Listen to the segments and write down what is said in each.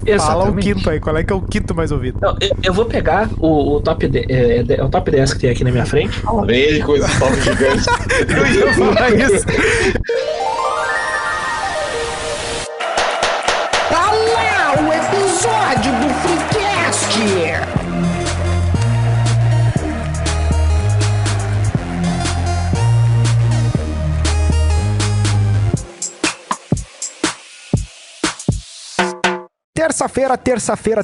Fala o Exatamente. quinto aí, qual é que é o quinto mais ouvido? Não, eu vou pegar o top 10, o top 10 que tem aqui na minha frente. Vem ele com esses topos gigantes. Eu ia falar isso. Tá lá o episódio do Freecast!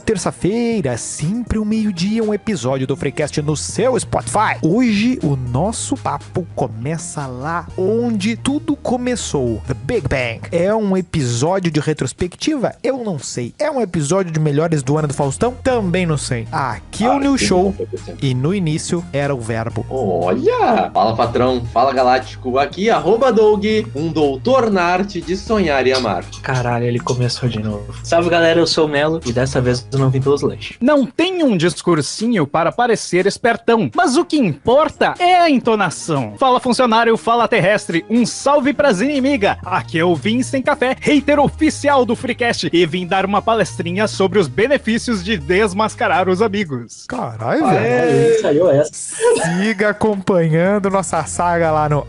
Terça-feira, sempre o meio-dia, um episódio do Freecast no seu Spotify. Hoje o nosso papo começa lá onde tudo começou, The Big Bang. É um episódio de retrospectiva? Eu não sei. É um episódio de melhores do ano do Faustão? Também não sei. Aqui é o New Show e no início era o verbo. Olha! Fala, patrão. Fala, galáctico. Aqui, @Doug, um doutor na arte de sonhar e amar. Caralho, ele começou de novo. Salve, galera, eu sou o Melo e dessa vez eu não vim pelos lanches. Não tem um discursinho para parecer espertão, mas o que importa é a entonação. Fala, funcionário, fala, terrestre, um salve pras inimigas. Aqui é o Vim Sem Café, hater oficial do Freecast, e vim dar uma palestrinha sobre os benefícios de desmascarar os amigos. Caralho, velho. Saiu essa. Siga acompanhando nossa saga lá no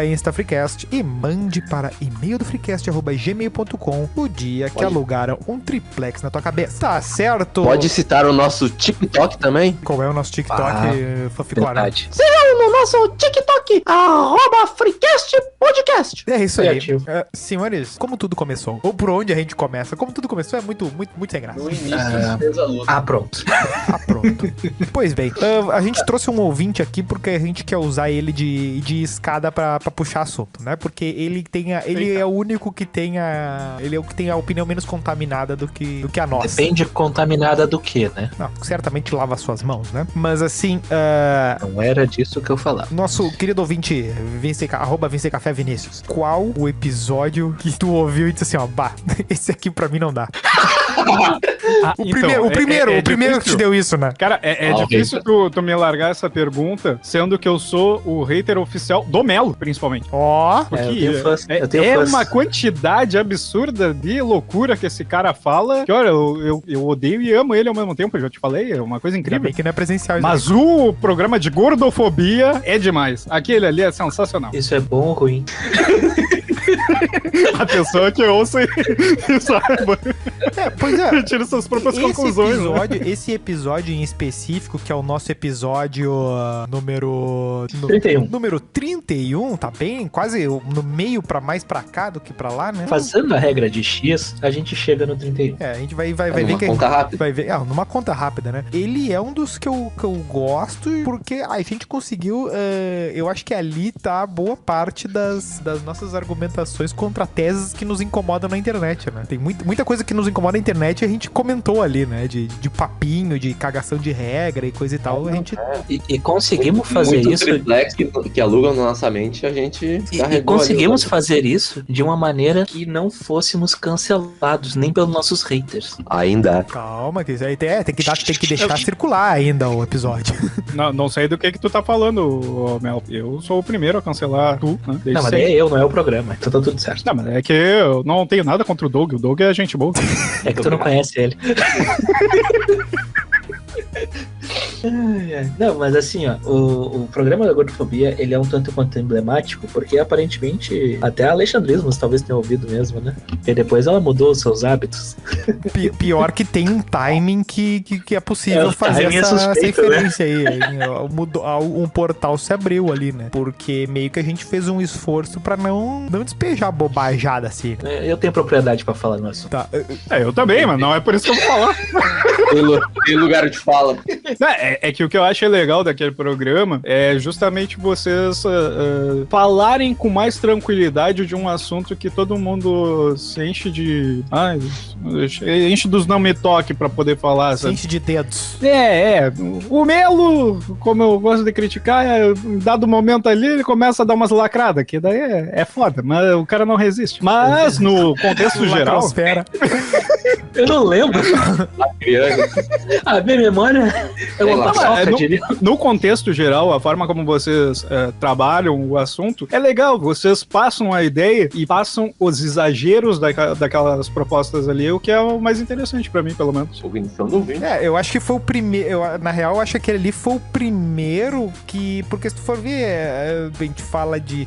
@InstaFreecast e mande para e-mail do freecast@gmail.com o dia que alugaram um triplex na tua cabeça. Tá certo? Pode citar o nosso TikTok também? Qual é o nosso TikTok, Faficora? Verdade. No nosso TikTok, @Freecast Podcast. É isso aí. Criativo. Senhores, como tudo começou? Ou por onde a gente começa? Como tudo começou é muito sem graça. No início, fez a luta. Ah, pronto. Ah, pronto. Pois bem, a gente trouxe um ouvinte aqui porque a gente quer usar ele de escada pra puxar assunto, né? Porque ele é o único que tem ele é o que tem a opinião menos contaminada do que a nossa. Depende contaminada do que, né? Não, certamente lava suas mãos, né? Mas assim, Não era disso que eu falava. nosso querido ouvinte, @VinceCafé Vinícius, qual o episódio que tu ouviu e disse assim, ó, bah, esse aqui pra mim não dá. O primeiro que te deu isso, né? Cara, é difícil tu me largar essa pergunta, sendo que eu sou o hater oficial do Melo, principalmente. Ó, Porque eu tenho fãs. Eu tenho é fãs. uma quantidade absurda de loucura que esse cara fala, que olha, eu odeio e amo ele ao mesmo tempo, eu já te falei, é uma coisa ainda incrível. bem que não é presencial. isso Mas o programa de gordofobia é demais. Aquele ali é sensacional. Isso é bom ou ruim? A pessoa que ouça e saiba. aí. Pois é. Tira suas próprias conclusões. Né? Esse episódio em específico, que é o nosso episódio número 31. Número 31, tá bem? Quase no meio pra mais pra cá do que pra lá, né? Fazendo a regra de X, a gente chega no 31. É, a gente vai ver Numa que conta rápida. vai ver, numa conta rápida, né? Ele é um dos que eu gosto porque a gente conseguiu, eu acho que ali tá boa parte das nossas argumentações contra teses que nos incomodam na internet, né? Tem muita coisa que nos incomoda na internet e a gente comentou ali, né? De papinho, de cagação de regra e coisa e tal. A gente E conseguimos fazer Muito isso. triplex que alugam na nossa mente, a gente E carregou conseguimos ali. fazer isso de uma maneira que não fôssemos cancelados, nem pelos nossos haters. Ainda. calma, que isso aí tem que deixar circular ainda o episódio. Não sei do que tu tá falando, Mel. Eu sou o primeiro a cancelar tu, né? Desde Não, mas sempre. é eu, não é o programa. Então tá tudo certo. Não, mas é que eu não tenho nada contra o Doug. O Doug é gente boa. É que tu não conhece ele. Ai, ai. Não, mas assim, ó, o programa da gordofobia, ele é um tanto quanto emblemático, porque aparentemente até a Alexandrismos talvez tenha ouvido mesmo, né? E depois ela mudou os seus hábitos. Pior que tem um timing que é possível o fazer timing é essa suspeito, referência aí. Um portal se abriu ali, né? Porque meio que a gente fez um esforço pra não despejar bobajada assim. Eu tenho propriedade pra falar no assunto. Tá. Eu também, mas não é por isso que eu vou falar. Tem lugar de fala. Não, é que o que eu achei legal daquele programa é justamente vocês falarem com mais tranquilidade de um assunto que todo mundo se enche de... enche dos não me toque pra poder falar, Se sabe? enche de dedos. O Melo, como eu gosto de criticar, em dado momento ali, ele começa a dar umas lacradas, que daí é foda, mas o cara não resiste. Mas, no contexto geral... Lacrosfera. Eu não lembro. Criança. A minha memória é uma relação. No contexto geral, a forma como vocês trabalham o assunto é legal. Vocês passam a ideia e passam os exageros daquelas propostas ali, o que é o mais interessante pra mim, pelo menos. Cognição do ouvinte. Eu acho que foi o primeiro. Na real, eu acho que aquele ali foi o primeiro que. Porque se tu for ver, a gente fala de.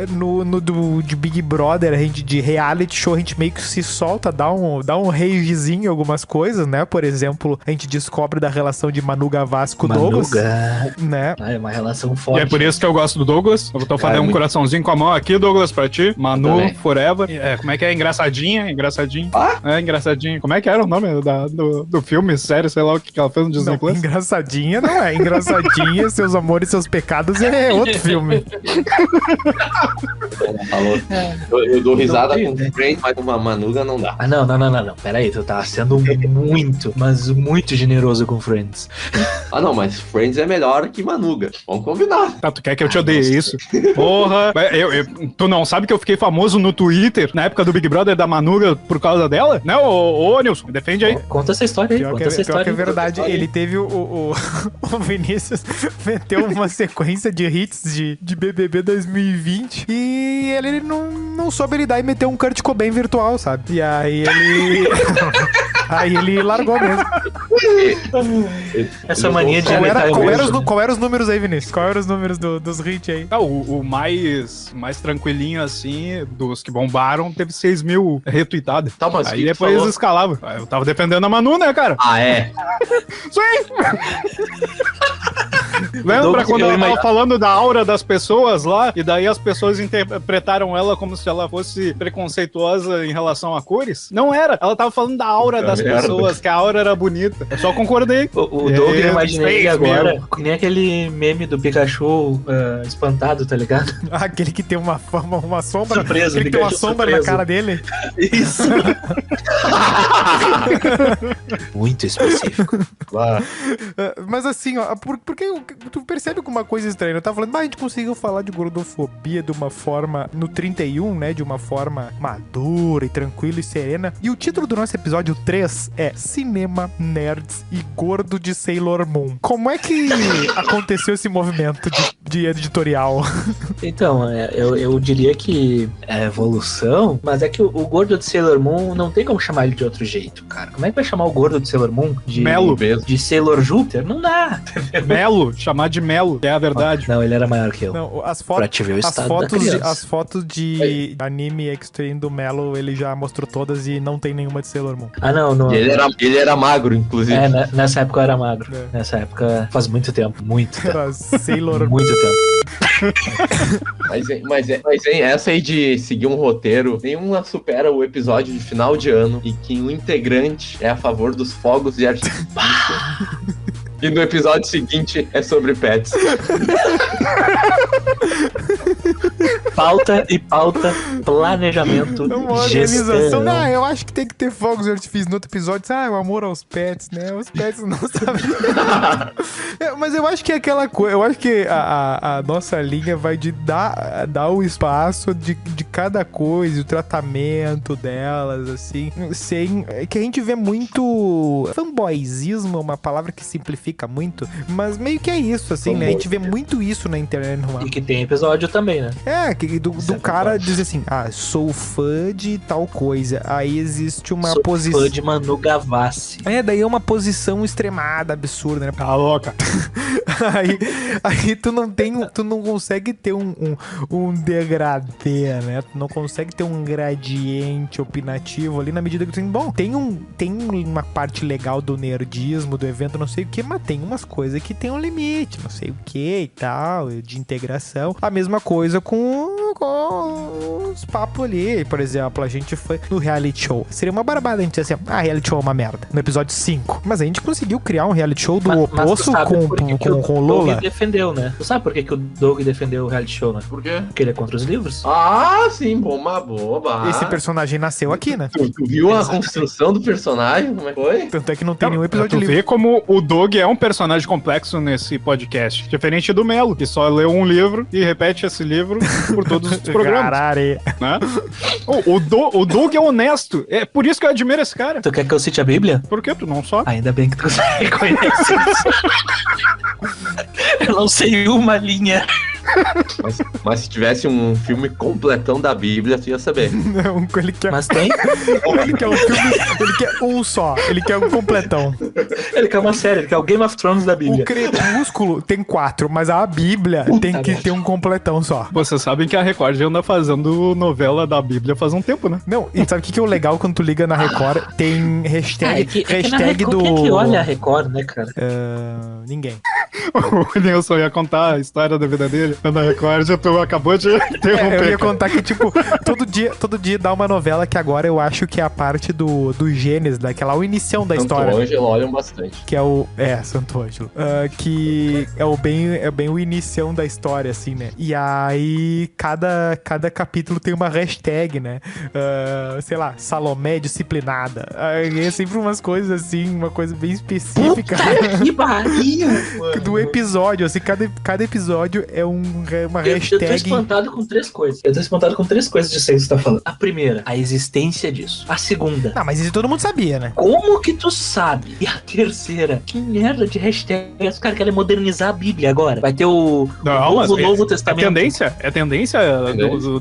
De Big Brother, a gente de reality show, a gente meio que se solta, dá um ragezinho em algumas coisas, né? Por exemplo, a gente descobre da relação de Manu Gavassi com o Douglas. Né? É uma relação forte. E é por isso que eu gosto do Douglas. Eu tô fazendo um coraçãozinho com a mão aqui, Douglas, pra ti. Manu, Forever. Como é que é? Engraçadinha. Engraçadinha. Como é que era o nome do filme, série, sei lá o que ela fez no Disney Plus? Engraçadinha não é. Engraçadinha, Seus Amores e Seus Pecados é outro filme. Eu dou risada com Friends, mas uma Manuga não dá. Não. Pera aí, tu tá sendo muito, mas muito generoso com Friends. Não, mas Friends é melhor que Manuga. Vamos combinar. Tá, tu quer que eu te odeie isso? Porra! Tu não sabe que eu fiquei famoso no Twitter na época do Big Brother da Manuga por causa dela? Né, ô Nilson? Defende aí. Conta essa história aí. Pior que é verdade. Ele teve o Vinícius meteu uma sequência de hits de BBB 2020 e ele não soube lidar e meteu um Kurt Cobain virtual, sabe? E aí ele... Aí ele largou mesmo. Essa mania de... Qual eram os números aí, Vinícius? Qual eram os números dos hits aí? O mais tranquilinho, assim, dos que bombaram, teve 6 mil retweetados. Tá, mas aí depois eles escalavam. Eu tava defendendo a Manu, né, cara? É? Sim! Lembra quando ela tava falando da aura das pessoas lá? E daí as pessoas interpretaram ela como se ela fosse preconceituosa em relação a cores? Não era. Ela tava falando da aura das pessoas, que a aura era bonita. Eu só concordei. O Doug, eu imaginei ele agora, que nem aquele meme do Pikachu espantado, tá ligado? Aquele que tem uma sombra. Surpresa, aquele que tem uma sombra na cara dele. Isso. Muito específico. Mas assim, ó, porque tu percebe alguma coisa estranha. Eu tava falando, mas a gente conseguiu falar de gordofobia de uma forma, no 31, né, de uma forma madura e tranquila e serena. E o título do nosso episódio 3 é Cinema, Nerds e Gordo de Sailor Moon. Como é que aconteceu esse movimento de editorial? Então, eu diria que é evolução, mas é que o gordo de Sailor Moon não tem como chamar ele de outro jeito, cara. Como é que vai chamar o gordo de Sailor Moon de Melo? De Sailor Júpiter? Não dá. Melo, chamar de Melo, é a verdade. Não, ele era maior que eu. Não, pra te ver o estado da criança. As fotos de anime extreme do Melo, ele já mostrou todas e não tem nenhuma de Sailor Moon. Não. Ele era magro, inclusive. Nessa época eu era magro. Nessa época, faz muito tempo. Era Sailor Muito tempo. Mas essa aí de seguir um roteiro, nenhuma supera o episódio de final de ano e que um integrante é a favor dos fogos de artifício. E no episódio seguinte é sobre pets. Pauta, planejamento, organização. Não, eu acho que tem que ter fogos de artifício. No outro episódio, o amor aos pets, né? Os pets não sabem. Mas eu acho que é aquela coisa. Eu acho que a nossa linha vai de dar o espaço de cada coisa, o tratamento delas, assim. Sem. Que a gente vê muito. Fanboyzismo é uma palavra que simplifica muito, mas meio que é isso, assim, né? A gente vê muito isso na internet. E que tem episódio também, né? Do cara dizer assim, sou fã de tal coisa. Aí existe uma posição... Sou fã de Manu Gavassi. Daí é uma posição extremada, absurda, né? Tá louca. aí tu não consegue ter um degradê, né? Tu não consegue ter um gradiente opinativo ali na medida que tu tem... Bom, tem uma parte legal do nerdismo, do evento, não sei o que, mas tem umas coisas que tem um limite, não sei o que e tal, de integração. A mesma coisa com os papos ali. Por exemplo, a gente foi no reality show. Seria uma barbada a gente dizer assim, reality show é uma merda. No episódio 5. Mas a gente conseguiu criar um reality show do oposto com o Lola. O Doug defendeu, né? Tu sabe por que o Doug defendeu o reality show, né? Por quê? Porque ele é contra os livros. Sim, boba. Esse personagem nasceu aqui, né? Tu viu a construção do personagem? Como é que foi? Tanto é que não tem nenhum episódio de livro. Tu vê como o Doug é um personagem complexo nesse podcast. Diferente do Melo, que só leu um livro e repete esse livro por todos os programas. Caralho. Né? O Doug é honesto. É por isso que eu admiro esse cara. Tu quer que eu cite a Bíblia? Por que tu não só? Ainda bem que tu reconhece isso. Eu não sei uma linha. Mas se tivesse um filme completão da Bíblia, tu ia saber. Não, ele quer, Mas tem? ele quer um filme, ele quer um só, ele quer um completão. Ele quer uma série, ele quer o Game of Thrones da O Bíblia. Crepúsculo tem 4, mas a Bíblia tem que ter um completão só. Vocês sabem que a Record anda fazendo novela da Bíblia faz um tempo, né? Não, e sabe o que é o legal quando tu liga na Record? Tem hashtag, na hashtag Record, do... quem é que olha a Record, né, cara? Ninguém. O Nilson ia contar a história da vida dele na Record, já tu acabou de interromper. Eu ia contar que, tipo, todo dia dá uma novela que agora eu acho que é a parte do Gênesis, daquela o inicião da história. Santo Ângelo olham bastante. Que é o... Santo Ângelo. Que é bem o inicião da história, assim, né? E aí, cada capítulo tem uma hashtag, né? Sei lá, Salomé disciplinada. É sempre umas coisas assim, uma coisa bem específica. Que barriga, do episódio, assim, cada episódio é uma Eu hashtag. tô espantado com 3 coisas. Eu tô espantado com 3 coisas disso aí que você tá falando. A primeira, a existência disso. A segunda, Ah, mas isso todo mundo sabia, né? como que tu sabe? E a terceira, que merda de hashtag. Os caras querem modernizar a Bíblia agora. Vai ter o Novo É Testamento. tendência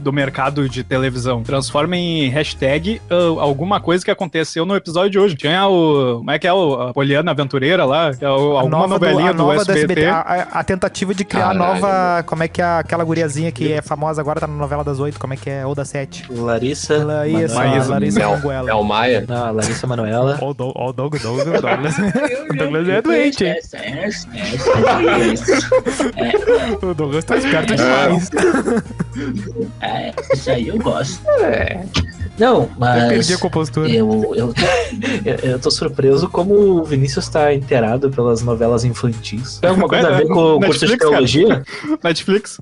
do mercado de televisão. Transforma em hashtag alguma coisa que aconteceu no episódio de hoje. Tinha como é que é a Poliana Aventureira lá? Que é alguma novelinha do SBT. A tentativa de criar a nova... Como é que é aquela guriazinha que é famosa agora, tá na novela das 8, como é que é? Ou das 7? Larissa. Larissa Manguela. É o Maia. Não, a Larissa Manuela. Ó o Douglas. O Douglas é doente, hein? O Douglas tá esperto demais. Isso aí eu gosto. Não, Eu mas perdi a compostura. eu tô surpreso como o Vinícius tá inteirado pelas novelas infantis. Tem alguma coisa a ver com o curso de Netflix, teologia? Netflix.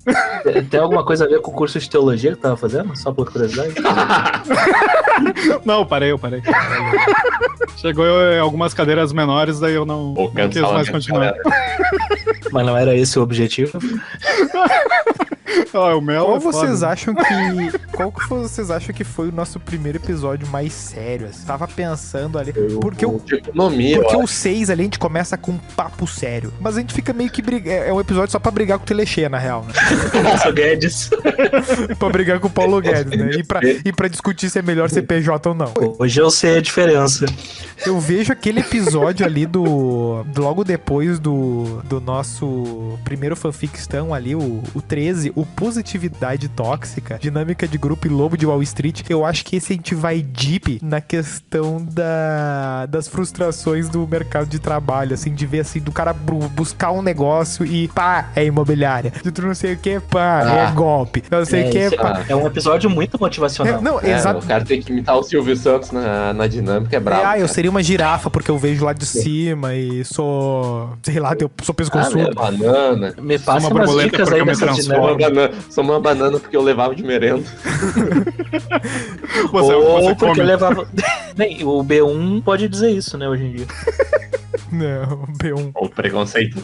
Tem alguma coisa a ver com o curso de teologia que tava fazendo? Só por curiosidade? Não, eu parei. Chegou em algumas cadeiras menores, daí eu não quis mais continuar. Mas não era esse o objetivo? O Mel Qual é foda. Qual que vocês acham que foi o nosso primeiro episódio mais sério? Assim? Tava pensando ali. Porque De economia, Porque eu o 6 ali a gente começa com um papo sério. Mas a gente fica meio que é um episódio só pra brigar com o Telexê, na real, né? Nossa, Guedes. Pra brigar com o Paulo Guedes, né? E pra discutir se é melhor CPJ ou não. Hoje eu sei a diferença. Eu vejo aquele episódio ali logo depois do nosso primeiro fanficstão ali, o 13, o Positividade Tóxica, Dinâmica de Grupo e Lobo de Wall Street. Eu acho que esse a gente vai deep na questão das frustrações do mercado de trabalho, assim, de ver assim, do cara buscar um negócio e pá, é imobiliária. De tu não sei o que, pá, é golpe. Eu não sei o que, pá. É um episódio muito motivacional. Exato. O cara tem que imitar o Silvio Santos na dinâmica, é brabo. Eu seria uma girafa porque eu vejo lá de cima e sou, sei lá, eu sou pescoçudo. Banana. Me passa uma umas borboleta dicas porque aí eu me dessa transformo. dinâmica. Sou uma banana porque eu levava de merenda. Você Ou porque come. eu levava... Bem, o B1 pode dizer isso, né, hoje em dia. Não, B1. O preconceito.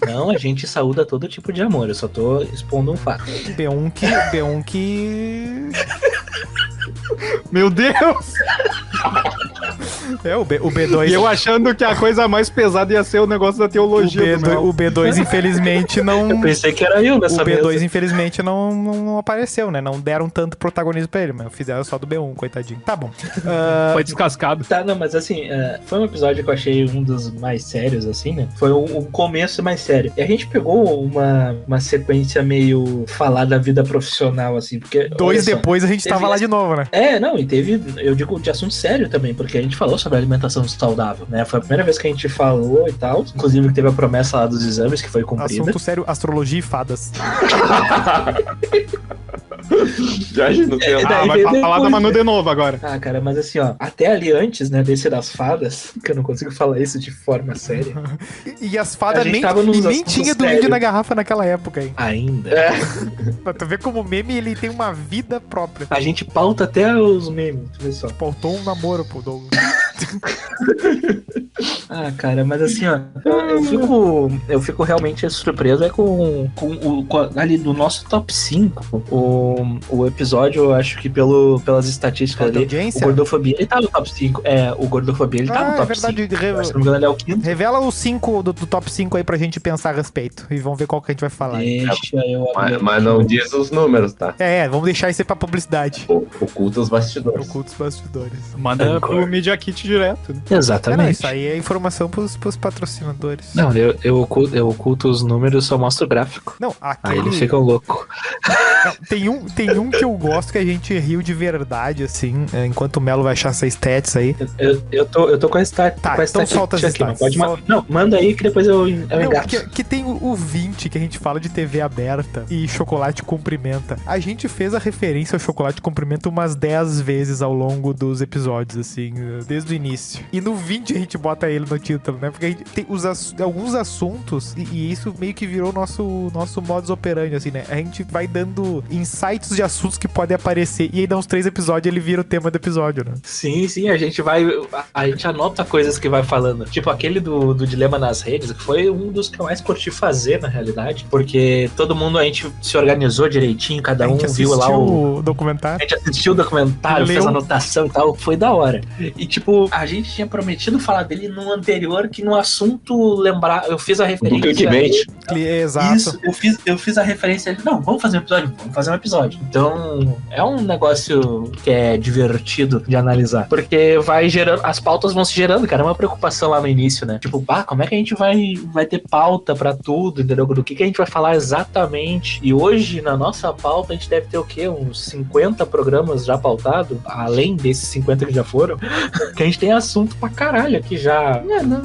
Não, a gente saúda todo tipo de amor, eu só tô expondo um fato. B1 que... Meu Deus! O B2... E eu achando que a coisa mais pesada ia ser o negócio da teologia. O B2, infelizmente, não... Eu pensei que era eu nessa O B2, mesa. infelizmente, não apareceu, né? Não deram tanto protagonismo pra ele, mas fizeram só do B1, coitadinho. Tá bom. Foi descascado. Tá, não, mas assim, foi um episódio que eu achei um dos mais sérios, assim, né? Foi o começo mais sério. E a gente pegou uma sequência meio falar da vida profissional, assim, porque... olha só, Depois a gente tava lá de novo, né? Não, e teve, eu digo, de assunto sério também, porque a gente falou sobre alimentação saudável, né? Foi a primeira vez que a gente falou e tal. Inclusive teve a promessa lá dos exames que foi cumprida. Assunto sério, astrologia e fadas. Já não tem Vai falar da Manu de novo agora. Ah, cara, mas assim, ó, até ali antes, né, desse das fadas, que eu não consigo falar isso de forma séria. E as fadas A gente nem tava nos tinha assuntos do índio sérios. na garrafa naquela época aí. Ainda. Pra tu ver como o meme, ele tem uma vida própria. A gente pauta até os memes, vê só. Faltou um namoro pro Douglas. Ah, cara, mas assim, ó, eu fico realmente surpreso ali do nosso top 5, o episódio, eu acho que pelas estatísticas ali, o Gordofobia, ele tá no top 5. O Gordofobia, ele tá no top 5. É verdade. Se não me engano, ele é o quinto. Revela os 5 do top 5 aí pra gente pensar a respeito. E vamos ver qual que a gente vai falar. Deixa eu abrir. Mas não diz os números, tá? Vamos deixar isso aí pra publicidade. Oculta os bastidores. Ocultos bastidores. Manda pro Media Kit direto, né? Exatamente. Isso aí é informação pros patrocinadores. Não, eu oculto os números, só mostro o gráfico. Não, Aí eles ficam loucos. Tem um que eu gosto que a gente riu de verdade, assim, enquanto o Melo vai achar essa stats aí. Eu tô com a stat. Tá, com a então solta as aqui, stats. Não, manda aí que depois eu engato. Que tem o 20 que a gente fala de TV aberta e Chocolate Cumprimenta. A gente fez a referência ao Chocolate Cumprimenta umas 10 vezes ao longo dos episódios, assim, desde o início. E no 20 a gente bota ele no título, né? Porque a gente tem alguns assuntos e isso meio que virou nosso modus operandi, assim, né? A gente vai dando insights de assuntos que podem aparecer e aí dá uns 3 episódios ele vira o tema do episódio, né? Sim, a gente anota coisas que vai falando. Tipo aquele do Dilema nas Redes, que foi um dos que eu mais curti fazer, na realidade, porque todo mundo, a gente se organizou direitinho, cada um viu lá o documentário. A gente assistiu o documentário, fez anotação e tal, foi da hora. E tipo, a gente tinha prometido falar dele no anterior, que no assunto lembrar, eu fiz a referência. Exato. Isso, eu fiz a referência. Não, vamos fazer um episódio. Então, é um negócio que é divertido de analisar, porque vai gerando, as pautas vão se gerando, cara, é uma preocupação lá no início, né? Tipo, como é que a gente vai ter pauta pra tudo, entendeu? Do que a gente vai falar exatamente. E hoje, na nossa pauta, a gente deve ter o quê? Uns 50 programas já pautados, além desses 50 que já foram, que a gente tem assunto pra caralho aqui já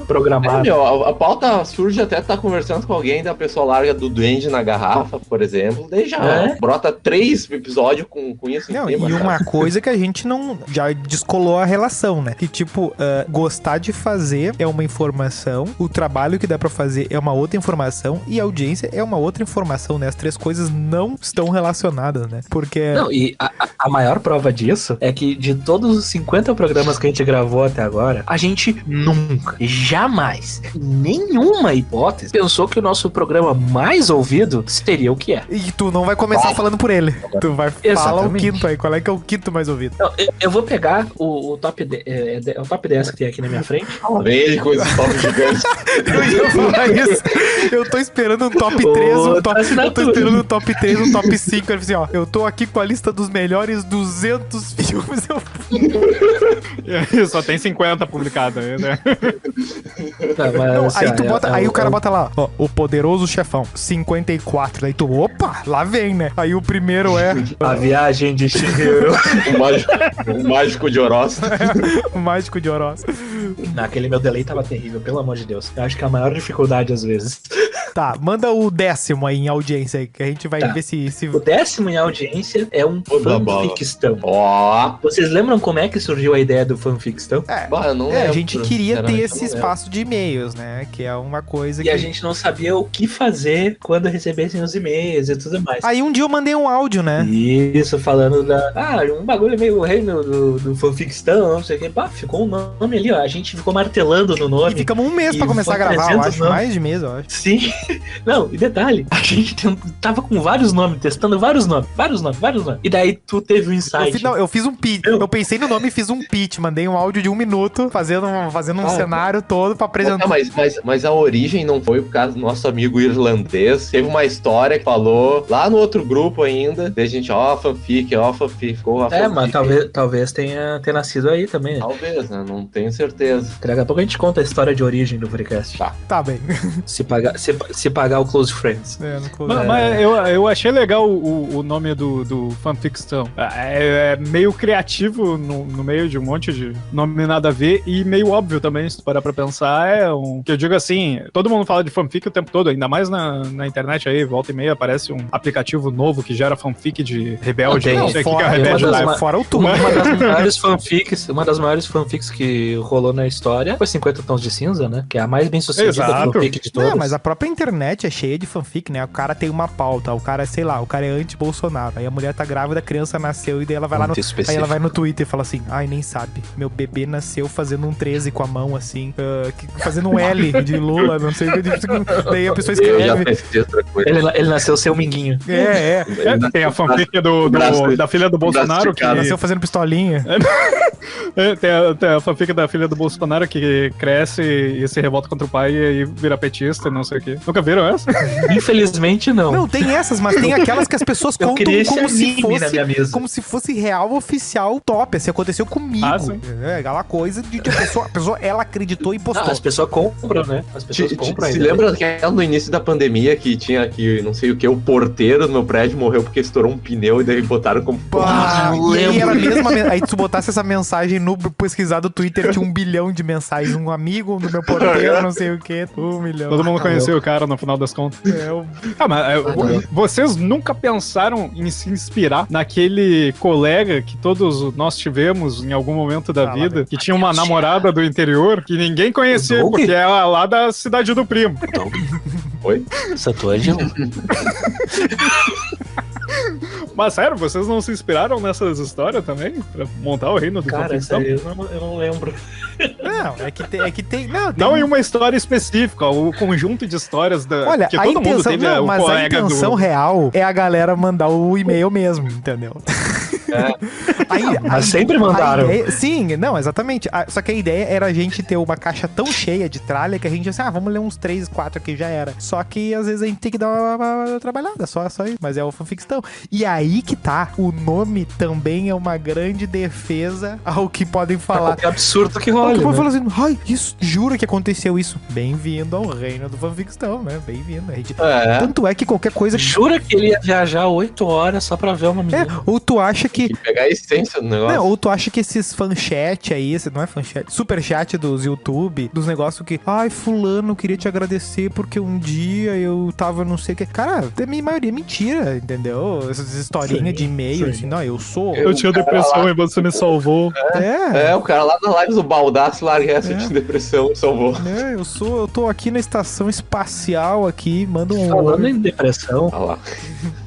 programado. A pauta surge até tá conversando com alguém, da pessoa larga do Duende na garrafa, por exemplo, daí já brota 3 episódios com isso em cima. E uma coisa que a gente não já descolou a relação, né? Que tipo, gostar de fazer é uma informação, o trabalho que dá pra fazer é uma outra informação e a audiência é uma outra informação, né? As 3 coisas não estão relacionadas, né? Porque... Não, e a maior prova disso é que de todos os 50 programas que a gente gravou até agora, a gente nunca, jamais, em nenhuma hipótese, pensou que o nosso programa mais ouvido seria o que é. E tu não vai começar falando por ele. Tu vai falar o quinto aí. Qual é que é o quinto mais ouvido? Não, eu vou pegar o top 10, o top 10 que tem aqui na minha frente. Vem ele com esse top gigante. Eu ia falar isso. Eu tô esperando um top 3, eu tô esperando um top 3, um top 5. Ele assim, ó, eu tô aqui com a lista dos melhores 200 filmes. Só tem 50 publicados aí, né? Não, aí tu bota, aí o cara bota lá, ó, O Poderoso Chefão, 54. Aí tu, opa, lá vem, né? Aí o primeiro é... A Viagem de Chihiro. O Mágico de Oroz. O Mágico de Oroz. Aquele meu delay tava terrível, pelo amor de Deus. Eu acho que é a maior dificuldade às vezes. Tá, manda o 10º aí em audiência aí, que a gente vai ver se... O 10º em audiência é um fanfictão. Ó. Vocês lembram como é que surgiu a ideia do fanfictão? A gente queria ter esse espaço de e-mails, né? Que é uma coisa que... E a gente não sabia o que fazer quando recebessem os e-mails e tudo mais. Aí um dia eu mandei um áudio, né? Isso, falando um bagulho meio reino do fanfictão, não sei o que. Ficou um nome ali, ó. A gente ficou martelando no nome. E ficamos um mês pra começar a gravar, eu acho. Mais de mês, eu acho. Sim. Não, e detalhe, a gente tava com vários nomes, testando vários nomes. E daí tu teve um insight. Eu fiz um pitch. Eu pensei no nome e fiz um pitch. Mandei um áudio de 1 minuto, fazendo um cenário todo pra apresentar. Mas a origem não foi por causa do nosso amigo irlandês. Teve uma história que falou lá no outro grupo ainda. Daí a gente, fanfic. Mas talvez tenha nascido aí também, né? Talvez, né? Não tenho certeza. Daqui a pouco a gente conta a história de origem do Freecast. Tá bem. Se pagar o Close Friends. Mas eu achei legal o nome do fanficção. É meio criativo no meio de um monte de nome nada a ver e meio óbvio também, se tu parar pra pensar. Que eu digo assim, todo mundo fala de fanfic o tempo todo, ainda mais na internet aí, volta e meia aparece um aplicativo novo que gera fanfic de Rebelde. Não sei o que é Rebelde. Fora o tudo. Uma das maiores fanfics que rolou na história foi 50 Tons de Cinza, né? Que é a mais bem sucedida fanfic de todas. Mas a própria internet é cheia de fanfic, né? O cara tem uma pauta, o cara, sei lá, o cara é anti-Bolsonaro. Aí a mulher tá grávida, a criança nasceu e daí ela vai lá no... Aí ela vai no Twitter e fala assim, ai, nem sabe. Meu bebê nasceu fazendo um 13 com a mão, assim, fazendo um L de Lula, não sei o que. Daí a pessoa Eu já escreve. pensei outra coisa. Ele nasceu seu minguinho. Tem a fanfic da filha do Bolsonaro que... Nasceu fazendo pistolinha. Tem a fanfic da filha do Bolsonaro que cresce e se revolta contra o pai e aí vira petista e não sei o quê. Nunca viram essa? Infelizmente, não. Não, tem essas, mas tem aquelas que as pessoas Eu contam queria esse como se anime na minha mesa. como se fosse real oficial top. Assim, aconteceu comigo. Ah, sim. É aquela coisa de que a pessoa ela acreditou e postou. As pessoas compram, né? As pessoas compram Se ainda. lembra que no início da pandemia que tinha aqui, não sei o que, o porteiro do meu prédio morreu porque estourou um pneu e daí botaram como... Pá, e aí era a mesma. Aí tu botasse essa mensagem no pesquisar do Twitter, tinha 1 bilhão de mensagens. Um amigo do meu porteiro, não sei o que, 1 milhão. Todo mundo conhecia o cara no final das contas. Vocês nunca pensaram em se inspirar naquele colega que todos nós tivemos em algum momento da vida, que tinha uma namorada do interior que ninguém conhecia, porque é lá da cidade do primo. Oi? Sant'Angelo. Mas sério, vocês não se inspiraram nessas histórias também? Pra montar o reino do Cara, essa fanficção? aí eu não lembro. Não, é que tem. Não, tem Não em uma história específica, o conjunto de histórias Olha, que a todo mundo intenção, teve não, o mas a colega intenção do... real é a galera mandar o e-mail mesmo, entendeu? Mas sempre mandaram. Sim, não, exatamente. Só que a ideia era a gente ter uma caixa tão cheia de tralha que a gente assim, vamos ler uns 3, 4 aqui, já era. Só que às vezes a gente tem que dar uma trabalhada, só isso. Mas é o fanficção. E aí que tá, o nome também é uma grande defesa ao que podem falar. É absurdo que O rola, que pode né? falar assim, ai, isso, jura que aconteceu isso? Bem-vindo ao reino do fanficção, né? Bem-vindo. Tanto é que qualquer coisa... Jura que ele ia viajar 8 horas só pra ver uma menina? Ou tu acha que... Tem que pegar a essência do negócio. Não, ou tu acha que esses fanchat aí, não é fanchat, superchat dos YouTube, dos negócios que, ai, fulano, queria te agradecer porque um dia eu tava não sei o que. Cara, a minha maioria é mentira, entendeu? Essas historinhas de e-mail, assim, não, eu sou... Eu tinha depressão e você me salvou. O cara lá na live do Baldaço larga essa de depressão, salvou. Eu tô aqui na estação espacial aqui, manda um... Falando em depressão, Olha lá.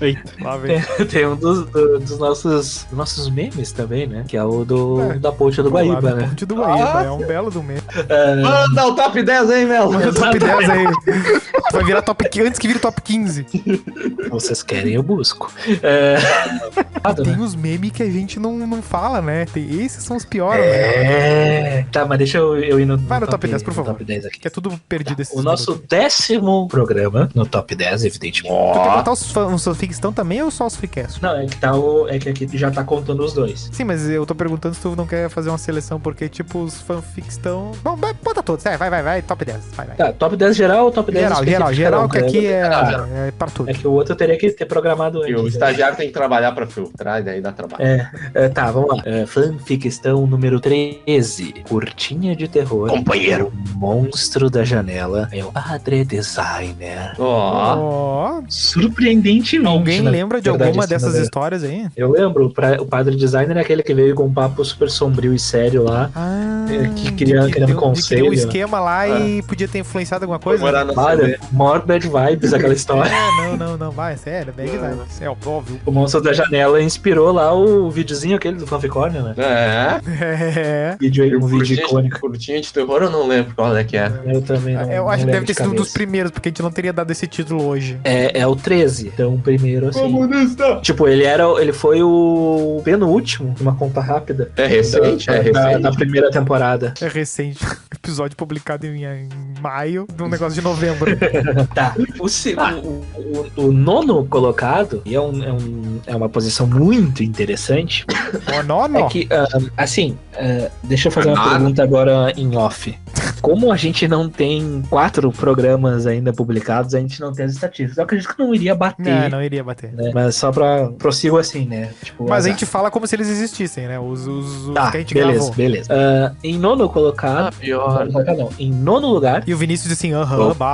Eita. Lá vem. tem um dos nossos memes também, né? Que é o da ponte do Guaíba, né? Ponte do Guaíba, é um belo do meme. Manda o top 10 aí, Melo. Manda o top 10 aí. Tu vai virar top 15 antes que vire top 15. Vocês querem, eu busco. Tem os memes que a gente não fala, né? Esses são os piores, né? Tá, mas deixa eu ir no Vai no top 10, por favor. Top 10 aqui. Que é tudo perdido esses O nosso 10º programa no top 10, evidentemente. Tu quer botar os fanficstão também ou só os freecasts? Não, é que aqui já tá contando os dois. Sim, mas eu tô perguntando se tu não quer fazer uma seleção, porque, tipo, os fanfics estão... Bom, bota todos, vai, top 10, vai. Tá, top 10 geral ou top 10 Geral, que aqui geral. é pra tudo. É que o outro eu teria que ter programado E o antes. estagiário tem que trabalhar pra filtrar e daí dá trabalho. Tá, vamos lá. Fanficstão número 13. Curtinha de terror. Companheiro. O monstro da janela é o Padre Designer. Ó. Surpreendentemente. Alguém na lembra de verdade, alguma assim, dessas né? histórias aí? Eu lembro, o Padre Designer é aquele que veio com um papo super sombrio e sério lá. Que queria um conselho. Criou um esquema lá e podia ter influenciado alguma coisa? Morar na Olha, more bad vibes aquela história. Não, vai, sério, bad vibes. É óbvio. O monstro da janela inspirou lá o videozinho aquele do Fanficórnio, né? Um vídeo icônico. Curtinha de terror eu não lembro qual é que é. Eu também não. Eu acho não que deve lembro ter de sido um dos cabeça. primeiros, porque a gente não teria dado esse título hoje. É o 13. Então, o primeiro, assim. Comunista! Tipo, ele foi o penúltimo, uma conta rápida. É recente, Da primeira temporada. É recente. Episódio publicado em maio, de um negócio de novembro. Tá. O nono colocado, e é uma posição muito interessante. Nono? É que, assim, deixa eu fazer uma pergunta agora em off. Como a gente não tem 4 programas ainda publicados, a gente não tem as estatísticas. Eu acredito que não iria bater. Não iria bater. Né? Mas só pra prossigo assim, né? Tipo, Mas a gente fala como se eles existissem, né? Os que a gente gravou. Beleza. Em nono colocado. Pior. Não, em nono lugar, E o Vinícius disse assim,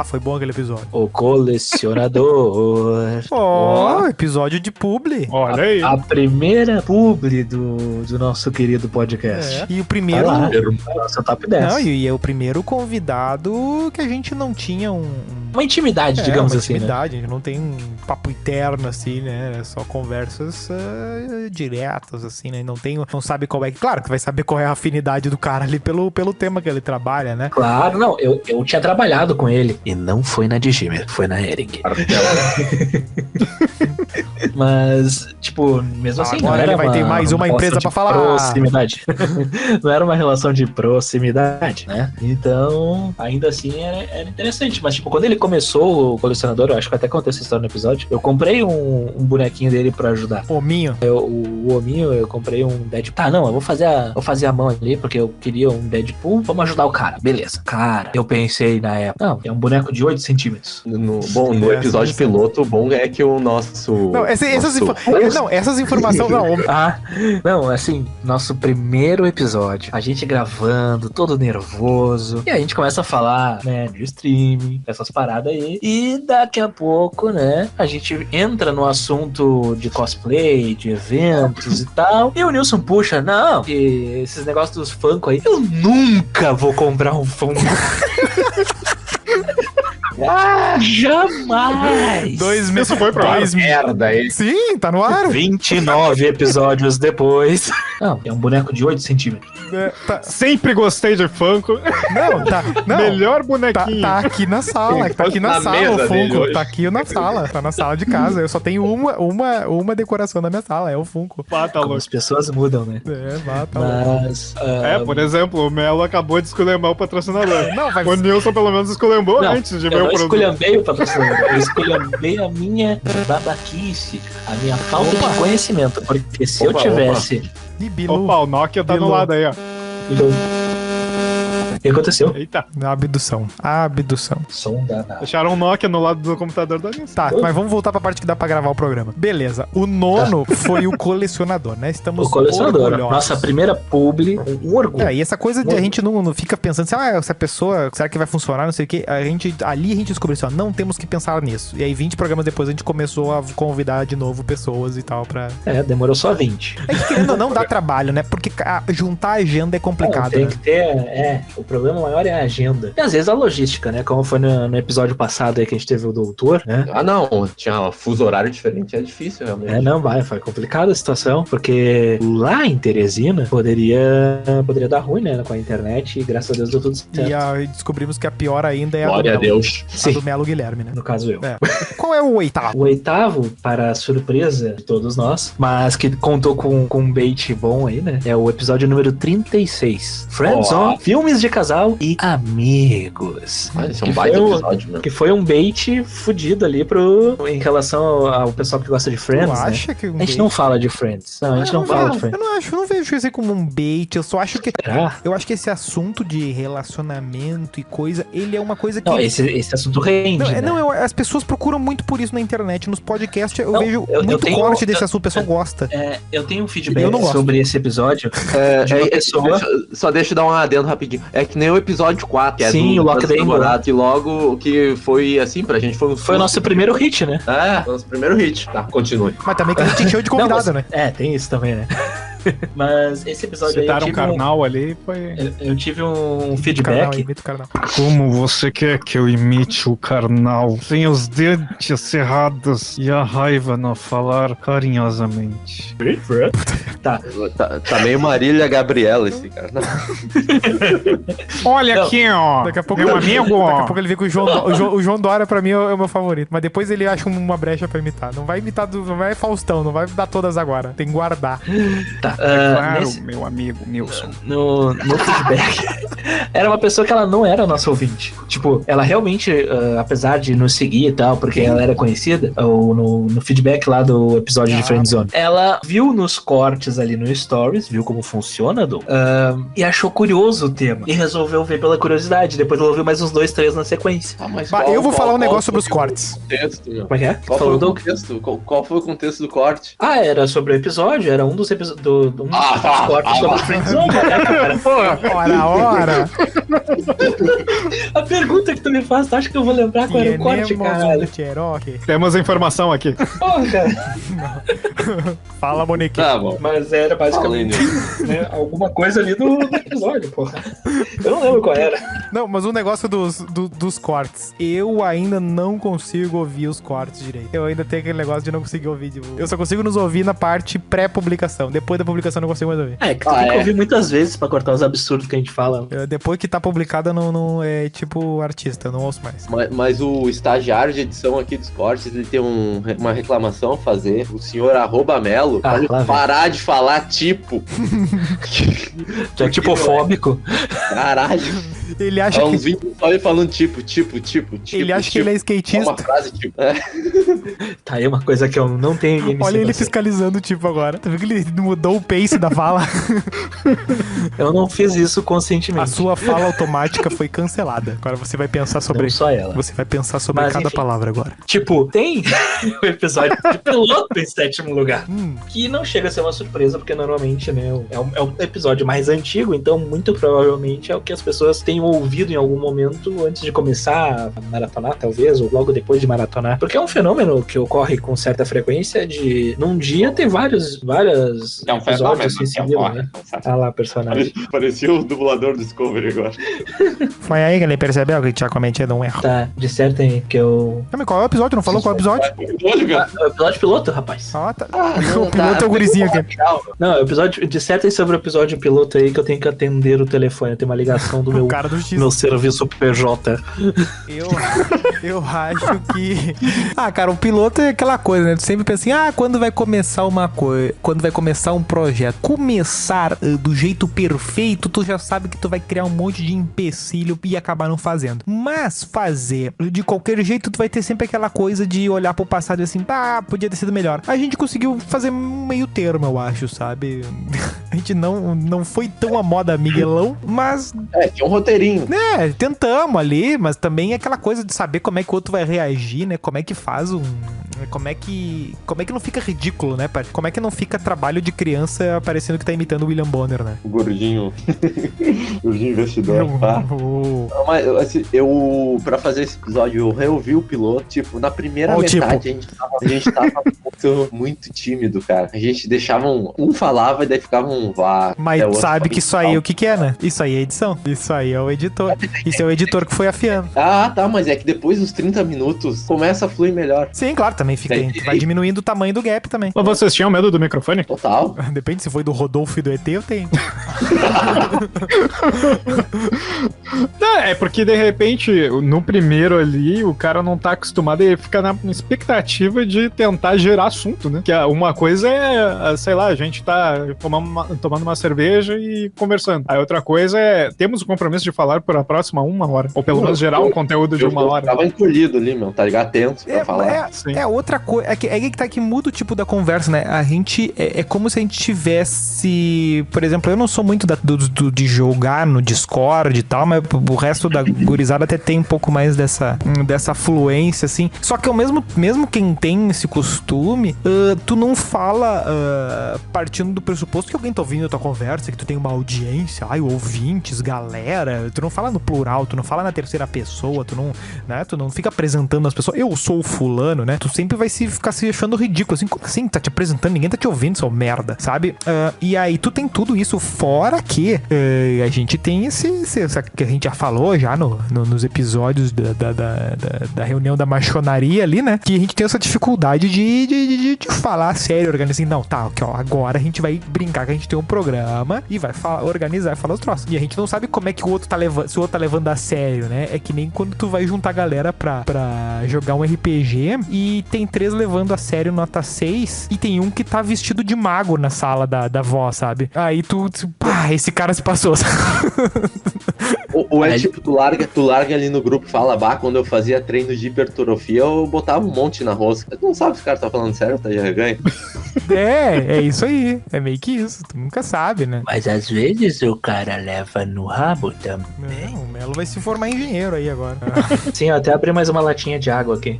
foi bom aquele episódio. o colecionador. Episódio de publi. Olha aí. A primeira publi do nosso querido podcast. E o primeiro... Tá lá, nosso top 10. Não, e é o primeiro primeiro convidado que a gente não tinha uma intimidade, digamos uma assim, intimidade, a gente não tem um papo interno, assim, né? É só conversas diretas, assim, né? Não sabe qual é. Claro que vai saber qual é a afinidade do cara ali pelo tema que ele trabalha, né? Claro, não, eu tinha trabalhado com ele. E não foi na Digimer, foi na Ering. Mas, tipo, mesmo assim, agora ele vai ter mais uma empresa pra falar. Proximidade. Não era uma relação de proximidade, né? Então, ainda assim, era interessante. Mas, tipo, quando ele começou o colecionador, eu acho que até contei essa história no episódio, eu comprei um bonequinho dele pra ajudar. Hominho. O Hominho, eu comprei um Deadpool. Tá, não, eu vou fazer a mão ali, porque eu queria um Deadpool. Vamos ajudar o cara. Beleza. Cara, eu pensei na época. Não, é um boneco de 8 centímetros. No episódio piloto, o bom é que o nosso... Não, essas informações... Não, assim, nosso primeiro episódio, a gente gravando, todo nervoso, e a gente começa a falar, né, de streaming, essas paradas aí, e daqui a pouco, né, a gente entra no assunto de cosplay, de eventos e tal, e o Nilson puxa, não, que esses negócios dos Funko aí, eu nunca vou comprar um Funko. Jamais! 2 meses. Isso foi pra merda aí. Sim, tá no ar. 29 episódios depois. Não, é um boneco de 8 centímetros. Sempre gostei de Funko. Não. Melhor bonequinho. Tá aqui na sala. Tá aqui na sala o Funko. Tá aqui na sala. Tá na sala de casa. Eu só tenho uma decoração na minha sala. É o Funko. Tá louco. As pessoas mudam, né? Tá louco. Mas... por exemplo, o Melo acabou de esculhambar o patrocinador. Não, vai... O Nilson pelo menos esculhambou antes de ver o produto. Eu esculhambei o patrocinador. Eu esculhambei a minha babaquice, a minha falta de conhecimento. Porque se eu tivesse... Opa, o Nokia tá no lado aí, ó. O que aconteceu? Eita. Abdução. Som danado. Deixaram um Nokia no lado do computador da Nilson. Tá, mas vamos voltar pra parte que dá pra gravar o programa. Beleza. O nono foi o colecionador, né? Estamos o colecionador. orgulhosos. Nossa primeira publi, um orgulho. E essa coisa de a gente não fica pensando assim, essa pessoa, será que vai funcionar, não sei o quê. Ali a gente descobriu assim, não temos que pensar nisso. E aí 20 programas depois a gente começou a convidar de novo pessoas e tal pra... Demorou só 20. É que querendo ou não dá trabalho, né? Porque juntar a agenda é complicado, tem né? que ter, o problema maior é a agenda. E às vezes a logística, né? Como foi no episódio passado aí que a gente teve o doutor, né? Tinha fuso horário diferente, é difícil realmente. Foi complicada a situação, porque lá em Teresina poderia dar ruim, né? Com a internet, e graças a Deus deu tudo certo. E descobrimos que a pior ainda é Glória a Deus. A do Melo Guilherme, né? No caso eu. Qual é o oitavo? O oitavo, para a surpresa de todos nós, mas que contou com um bait bom aí, né? É o episódio número 36. Friends on, filmes de casal e amigos. Esse é um baita episódio, meu. Que foi um bait fudido ali em relação ao pessoal que gosta de Friends, Tu né? acha que A gente não fala de Friends. Não, a gente não fala de Friends. Eu não vejo isso aí como um bait. Eu só acho que... Será? Eu acho que esse assunto de relacionamento e coisa, ele é uma coisa que... Não, esse assunto rende, né? As pessoas procuram muito por isso na internet. Nos podcasts eu vejo muito corte desse assunto, o pessoal gosta. Eu tenho um feedback sobre esse episódio. Só deixa eu dar um adendo rapidinho. É que nem o episódio 4, que é o Lock the Angle. E logo que foi assim pra gente foi o nosso primeiro hit, né? Foi o nosso primeiro hit. Tá, continue. Mas também que a gente encheu de convidado, né? Tem isso também, né? Mas esse episódio aí. Citaram um Karnal ali, foi. Eu tive um feedback. Karnal. Como você quer que eu imite o Karnal? Sem os dentes cerrados e a raiva no falar carinhosamente. Tá meio Marília Gabriela esse cara. Olha aqui, ó. Daqui a pouco meu amigo. Daqui a pouco ele vê que o João Dória pra mim é o meu favorito. Mas depois ele acha uma brecha pra imitar. Não vai imitar, não vai Faustão, não vai dar todas agora. Tem que guardar. Tá. Claro, meu amigo Nilson. No feedback, era uma pessoa que ela não era nossa ouvinte. Tipo, ela realmente, apesar de nos seguir e tal, porque ela era conhecida, no feedback lá do episódio de Friendzone, ela viu nos cortes ali no Stories, viu como funciona, e achou curioso o tema. E resolveu ver pela curiosidade. Depois ela ouviu mais uns 2, 3 na sequência. Eu vou falar um negócio sobre os cortes. Como é que é? Qual foi o contexto? Qual foi o contexto do corte? Era sobre o episódio, era um dos episódios. Cortes sobre Friendzone, né, cara? Ora. A pergunta que tu me faz, tu acha que eu vou lembrar qual era o corte, caralho? Temos a informação aqui. Porra, cara. Fala, Monique. Tá bom. Mas era basicamente né, alguma coisa ali do episódio, porra. Eu não lembro qual era. Não, mas o negócio dos cortes. Eu ainda não consigo ouvir os cortes direito. Eu ainda tenho aquele negócio de não conseguir ouvir. Tipo, eu só consigo nos ouvir na parte pré-publicação. Depois da publicação eu não consigo mais ouvir. É, que tu tem que ouvir muitas vezes pra cortar os absurdos que a gente fala. Depois que tá publicado, não é tipo artista, eu não ouço mais. Mas o estagiário de edição aqui dos cortes, ele tem uma reclamação a fazer. O senhor @Melo pode parar de falar tipo. Tu é tipofóbico. Caralho. Ele acha uns que... vídeos só ele falando tipo. Ele acha que ele é skatista. Uma frase tipo. Tá aí uma coisa que eu não tenho ninguém me Olha ensinou ele a fazer. fiscalizando o tipo agora. Tu viu que ele mudou o pace da fala? Eu não fiz isso A conscientemente. sua fala automática foi cancelada. Agora você vai pensar sobre... Não só ela. Você vai pensar sobre Mas, cada enfim. palavra agora. Tipo, tem o episódio de piloto em 7º lugar. Que não chega a ser uma surpresa, porque normalmente, né, é o episódio mais antigo, então muito provavelmente é o que as pessoas tenham ouvido em algum momento antes de começar a maratonar, talvez, ou logo depois de maratonar. Porque é um fenômeno que ocorre com certa frequência de, num dia, ter vários É um episódios fenômeno, assim seguidos, né? Ah lá, personagem. Parecia o dublador do Discovery agora. Foi aí que ele percebeu que tinha cometido um erro. Tá, dissertem que eu... Mas qual é o episódio? Não falou qual é o episódio? É o episódio piloto, rapaz. Ah, tá. O piloto é o gurizinho aqui. Não, é o episódio. Dissertem sobre o episódio piloto aí que eu tenho que atender o telefone. Tem uma ligação do O meu, cara do X. meu serviço PJ. Eu acho que... Ah, cara, o piloto é aquela coisa, né? Tu sempre pensa assim, quando vai começar uma coisa, quando vai começar um projeto. Começar do jeito perfeito, tu já sabe que tu vai criar um monte de empecilho e acabar não fazendo. Mas fazer de qualquer jeito, tu vai ter sempre aquela coisa de olhar pro passado e assim, podia ter sido melhor. A gente conseguiu fazer um meio termo, eu acho, sabe? A gente não foi tão a moda Miguelão, mas... Tinha um roteirinho. Tentamos ali, mas também é aquela coisa de saber como é que o outro vai reagir, né? Como é que faz como é que não fica ridículo, né, pai? Como é que não fica trabalho de criança parecendo que tá imitando o William Bonner, né? O gordinho. Gordinho investidor. Mas, assim, pra fazer esse episódio, eu reouvi o piloto. Tipo, na primeira metade, a gente tava muito tímido, cara. A gente deixava um falava e daí ficava um vá. Mas sabe que isso aí, o que é, né? Isso aí é edição. Isso aí é o editor. Isso é o editor que foi afiando. Tá, mas é que depois dos 30 minutos começa a fluir melhor. Sim, claro, também fica. Vai diminuindo o tamanho do gap também. Mas vocês tinham medo do microfone? Total. Depende, se foi do Rodolfo e do ET, eu tenho. Não, é porque de repente, no primeiro ali, o cara não tá acostumado e fica na expectativa de tentar gerar assunto, né? Que uma coisa é, sei lá, a gente tá tomando uma cerveja e conversando. Aí outra coisa é, temos o compromisso de falar por a próxima 1 hora. Ou pelo menos gerar um conteúdo de 1 hora. Eu tava encolhido ali, meu, tá ligado? Tenso pra falar. Outra coisa. É que tá que muda o tipo da conversa, né? A gente. É como se a gente tivesse. Por exemplo, eu não sou muito de jogar no Discord e tal, mas o resto da gurizada até tem um pouco mais dessa fluência, assim. Só que mesmo quem tem esse costume, tu não fala partindo do pressuposto que alguém tá ouvindo a tua conversa, que tu tem uma audiência, ouvintes, galera. Tu não fala no plural, tu não fala na terceira pessoa, tu não fica apresentando as pessoas. Eu sou o fulano, né? Tu sempre vai ficar se achando ridículo, assim, como assim? Tá te apresentando, ninguém tá te ouvindo, seu merda, sabe? E aí tu tem tudo isso, fora que a gente tem esse que a gente já falou já nos episódios da reunião da machonaria ali, né? Que a gente tem essa dificuldade de falar sério, organizar assim, não, tá, ok, ó, agora a gente vai brincar que a gente tem um programa e vai organizar e falar os troços. E a gente não sabe como é que o outro tá levando, se o outro tá levando a sério, né? É que nem quando tu vai juntar a galera pra jogar um RPG e tem 3 levando a sério nota 6 e tem um que tá vestido de mago na sala da avó, sabe? Aí esse cara se passou. Ou é tipo, tu larga ali no grupo, fala, quando eu fazia treino de hipertrofia, eu botava um monte na rosca. Tu não sabe se o cara tá falando sério, tá de reganho? É isso aí. É meio que isso. Tu nunca sabe, né? Mas às vezes o cara leva no rabo também. Não, Melo vai se formar engenheiro aí agora. Sim, eu até abri mais uma latinha de água aqui.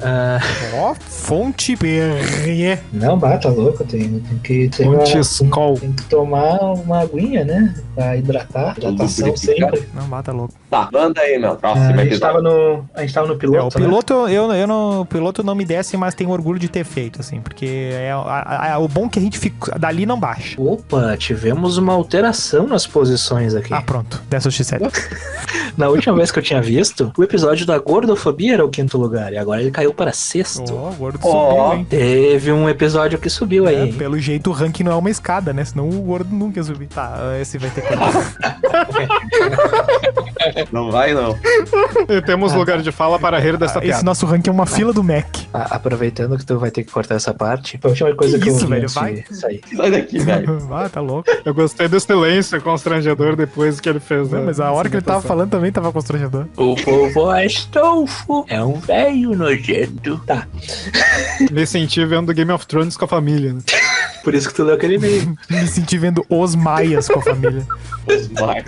Ó, fonte Perrier. Não, bata louco, tem que ter Fonte Skol. tem que tomar uma aguinha, né? Pra hidratar. Hidratação sempre. Não, bata louco. Tá, manda aí, meu. A Próximo gente tava episódio. no piloto, O piloto, o piloto não me desce, mas tenho orgulho de ter feito, assim, porque o bom é que a gente fica, dali não baixa. né? Opa, tivemos uma alteração nas posições aqui. Ah, pronto. Desce o X7. Na última vez que eu tinha visto, o episódio da gordofobia era o 5º lugar, e agora ele caiu para 6º. Ó, o gordo subiu, hein? Teve um episódio que subiu aí. Pelo jeito o ranking não é uma escada, né? Senão o gordo nunca ia subir. Tá, esse vai ter que cortar. Não vai, não. E temos lugar de fala para rir dessa Esse piada. nosso ranking é uma fila do Mac. Aproveitando que tu vai ter que cortar essa parte, foi a última coisa Que que eu isso, ouvi velho, antes vai. de sair. Sai daqui, velho. Ah, tá louco. Eu gostei do silêncio constrangedor depois que ele fez. Não, mas a hora que ele tava falando também tava constrangedor. O povo Astolfo é um velho nojento. Tá, Me senti vendo Game of Thrones com a família, né? por isso que tu leu aquele e-mail. Me senti vendo Os Maias com a família. Os Mar.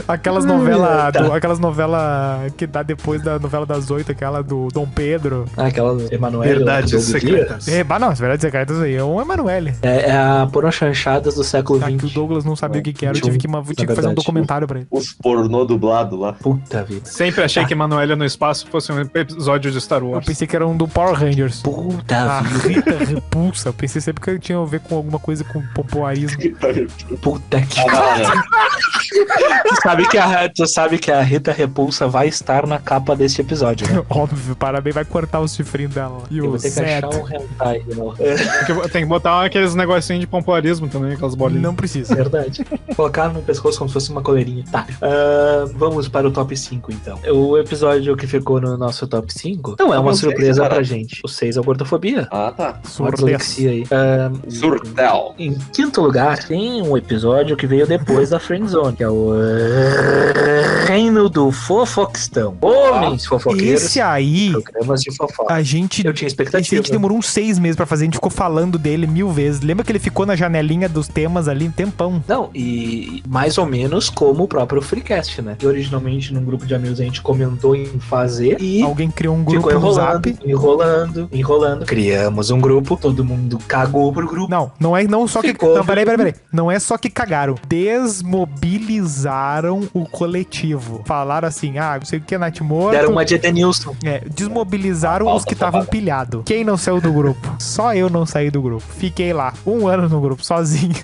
Aquelas novelas Tá. aquelas novela que dá depois da novela das 8, aquela do Dom Pedro. Aquela Emanuele. Verdades lá, do Douglas secretas. Dias. Não, as verdades secretas aí é um Emanuele. É a Pornochanchadas do século Tá, que o XX. Douglas não sabia o que era, eu tive que fazer um verdade. documentário pra ele. Os pornô dublado lá. Puta vida. Sempre achei que Emanuele no Espaço fosse um episódio de Star Eu Wars. pensei que era um do Power Rangers. Puta A vida. Rita Repulsa. Eu pensei sempre que tinha a ver com alguma coisa com pompoarismo. Puta que. Ah, Tu sabe que a Rita Repulsa vai estar na capa deste episódio, né? Óbvio, parabéns, vai cortar o chifrinho dela. E Eu o vou ter que Zed. achar um hentai. Não. Tem que botar aqueles negocinhos de pompoarismo também, aquelas bolinhas. Não precisa. Verdade. Colocar no pescoço como se fosse uma coleirinha. Tá. Vamos para o top 5, então. O episódio que ficou no nosso top 5 não é uma Não sei, surpresa cara. pra gente. O 6 é o Gordofobia. Ah, tá. Uma Surdes. dislexia aí. Surtel. Em quinto lugar, tem um episódio que veio depois da Friendzone, que é o Reino do Fofoquistão. Homens fofoqueiros, Esse aí, programas de fofoca. a gente... Eu tinha A expectativa. gente demorou uns 6 meses pra fazer, a gente ficou falando dele 1000 vezes. Lembra que ele ficou na janelinha dos temas ali um tempão? Não, e mais ou menos como o próprio Freecast, né? Que originalmente num grupo de amigos a gente comentou em fazer e Alguém criou um grupo ficou no enrolando, Zap. enrolando. Criamos um grupo, todo mundo cagou pro grupo. Não só que... Ficou. Não, peraí. Não é só que cagaram. Desmobilizaram o coletivo. Falaram assim, não sei o que é Nath Morto. Deram uma de Edenilson. Desmobilizaram os que estavam pilhados. Quem não saiu do grupo? Só eu não saí do grupo. Fiquei lá, 1 ano no grupo, sozinho.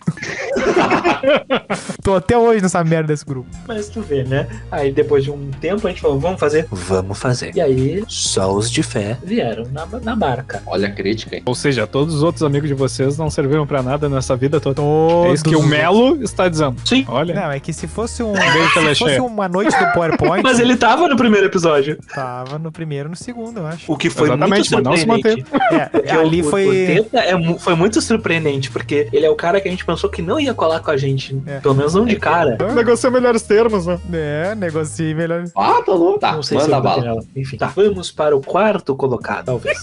Tô até hoje nessa merda desse grupo. Mas tu vê, né? Aí depois de um tempo a gente falou, vamos fazer? Vamos fazer. E aí, só os de fé vieram na barca. Olha a crítica, hein? Ou seja, todos os outros amigos de vocês não serviram pra nada nessa vida toda. É isso que o Todos- Melo está dizendo. Sim. Olha, Não, é que se fosse um. Beijo, Se Telexé. fosse uma noite do PowerPoint. Mas ele tava no primeiro episódio. Tava no primeiro e no segundo, eu acho. O que foi Exatamente, muito mas não se surpreendente. Porque Ali o foi. Teta foi muito surpreendente, porque ele é o cara que a gente pensou que não ia colar com a gente. É. Pelo menos não de cara. negociou melhores termos, né? Negocie melhor. Ah, tá louco. Tá, Não sei se manda eu botei bala. nela. Enfim, tá. Vamos para o quarto colocado, talvez.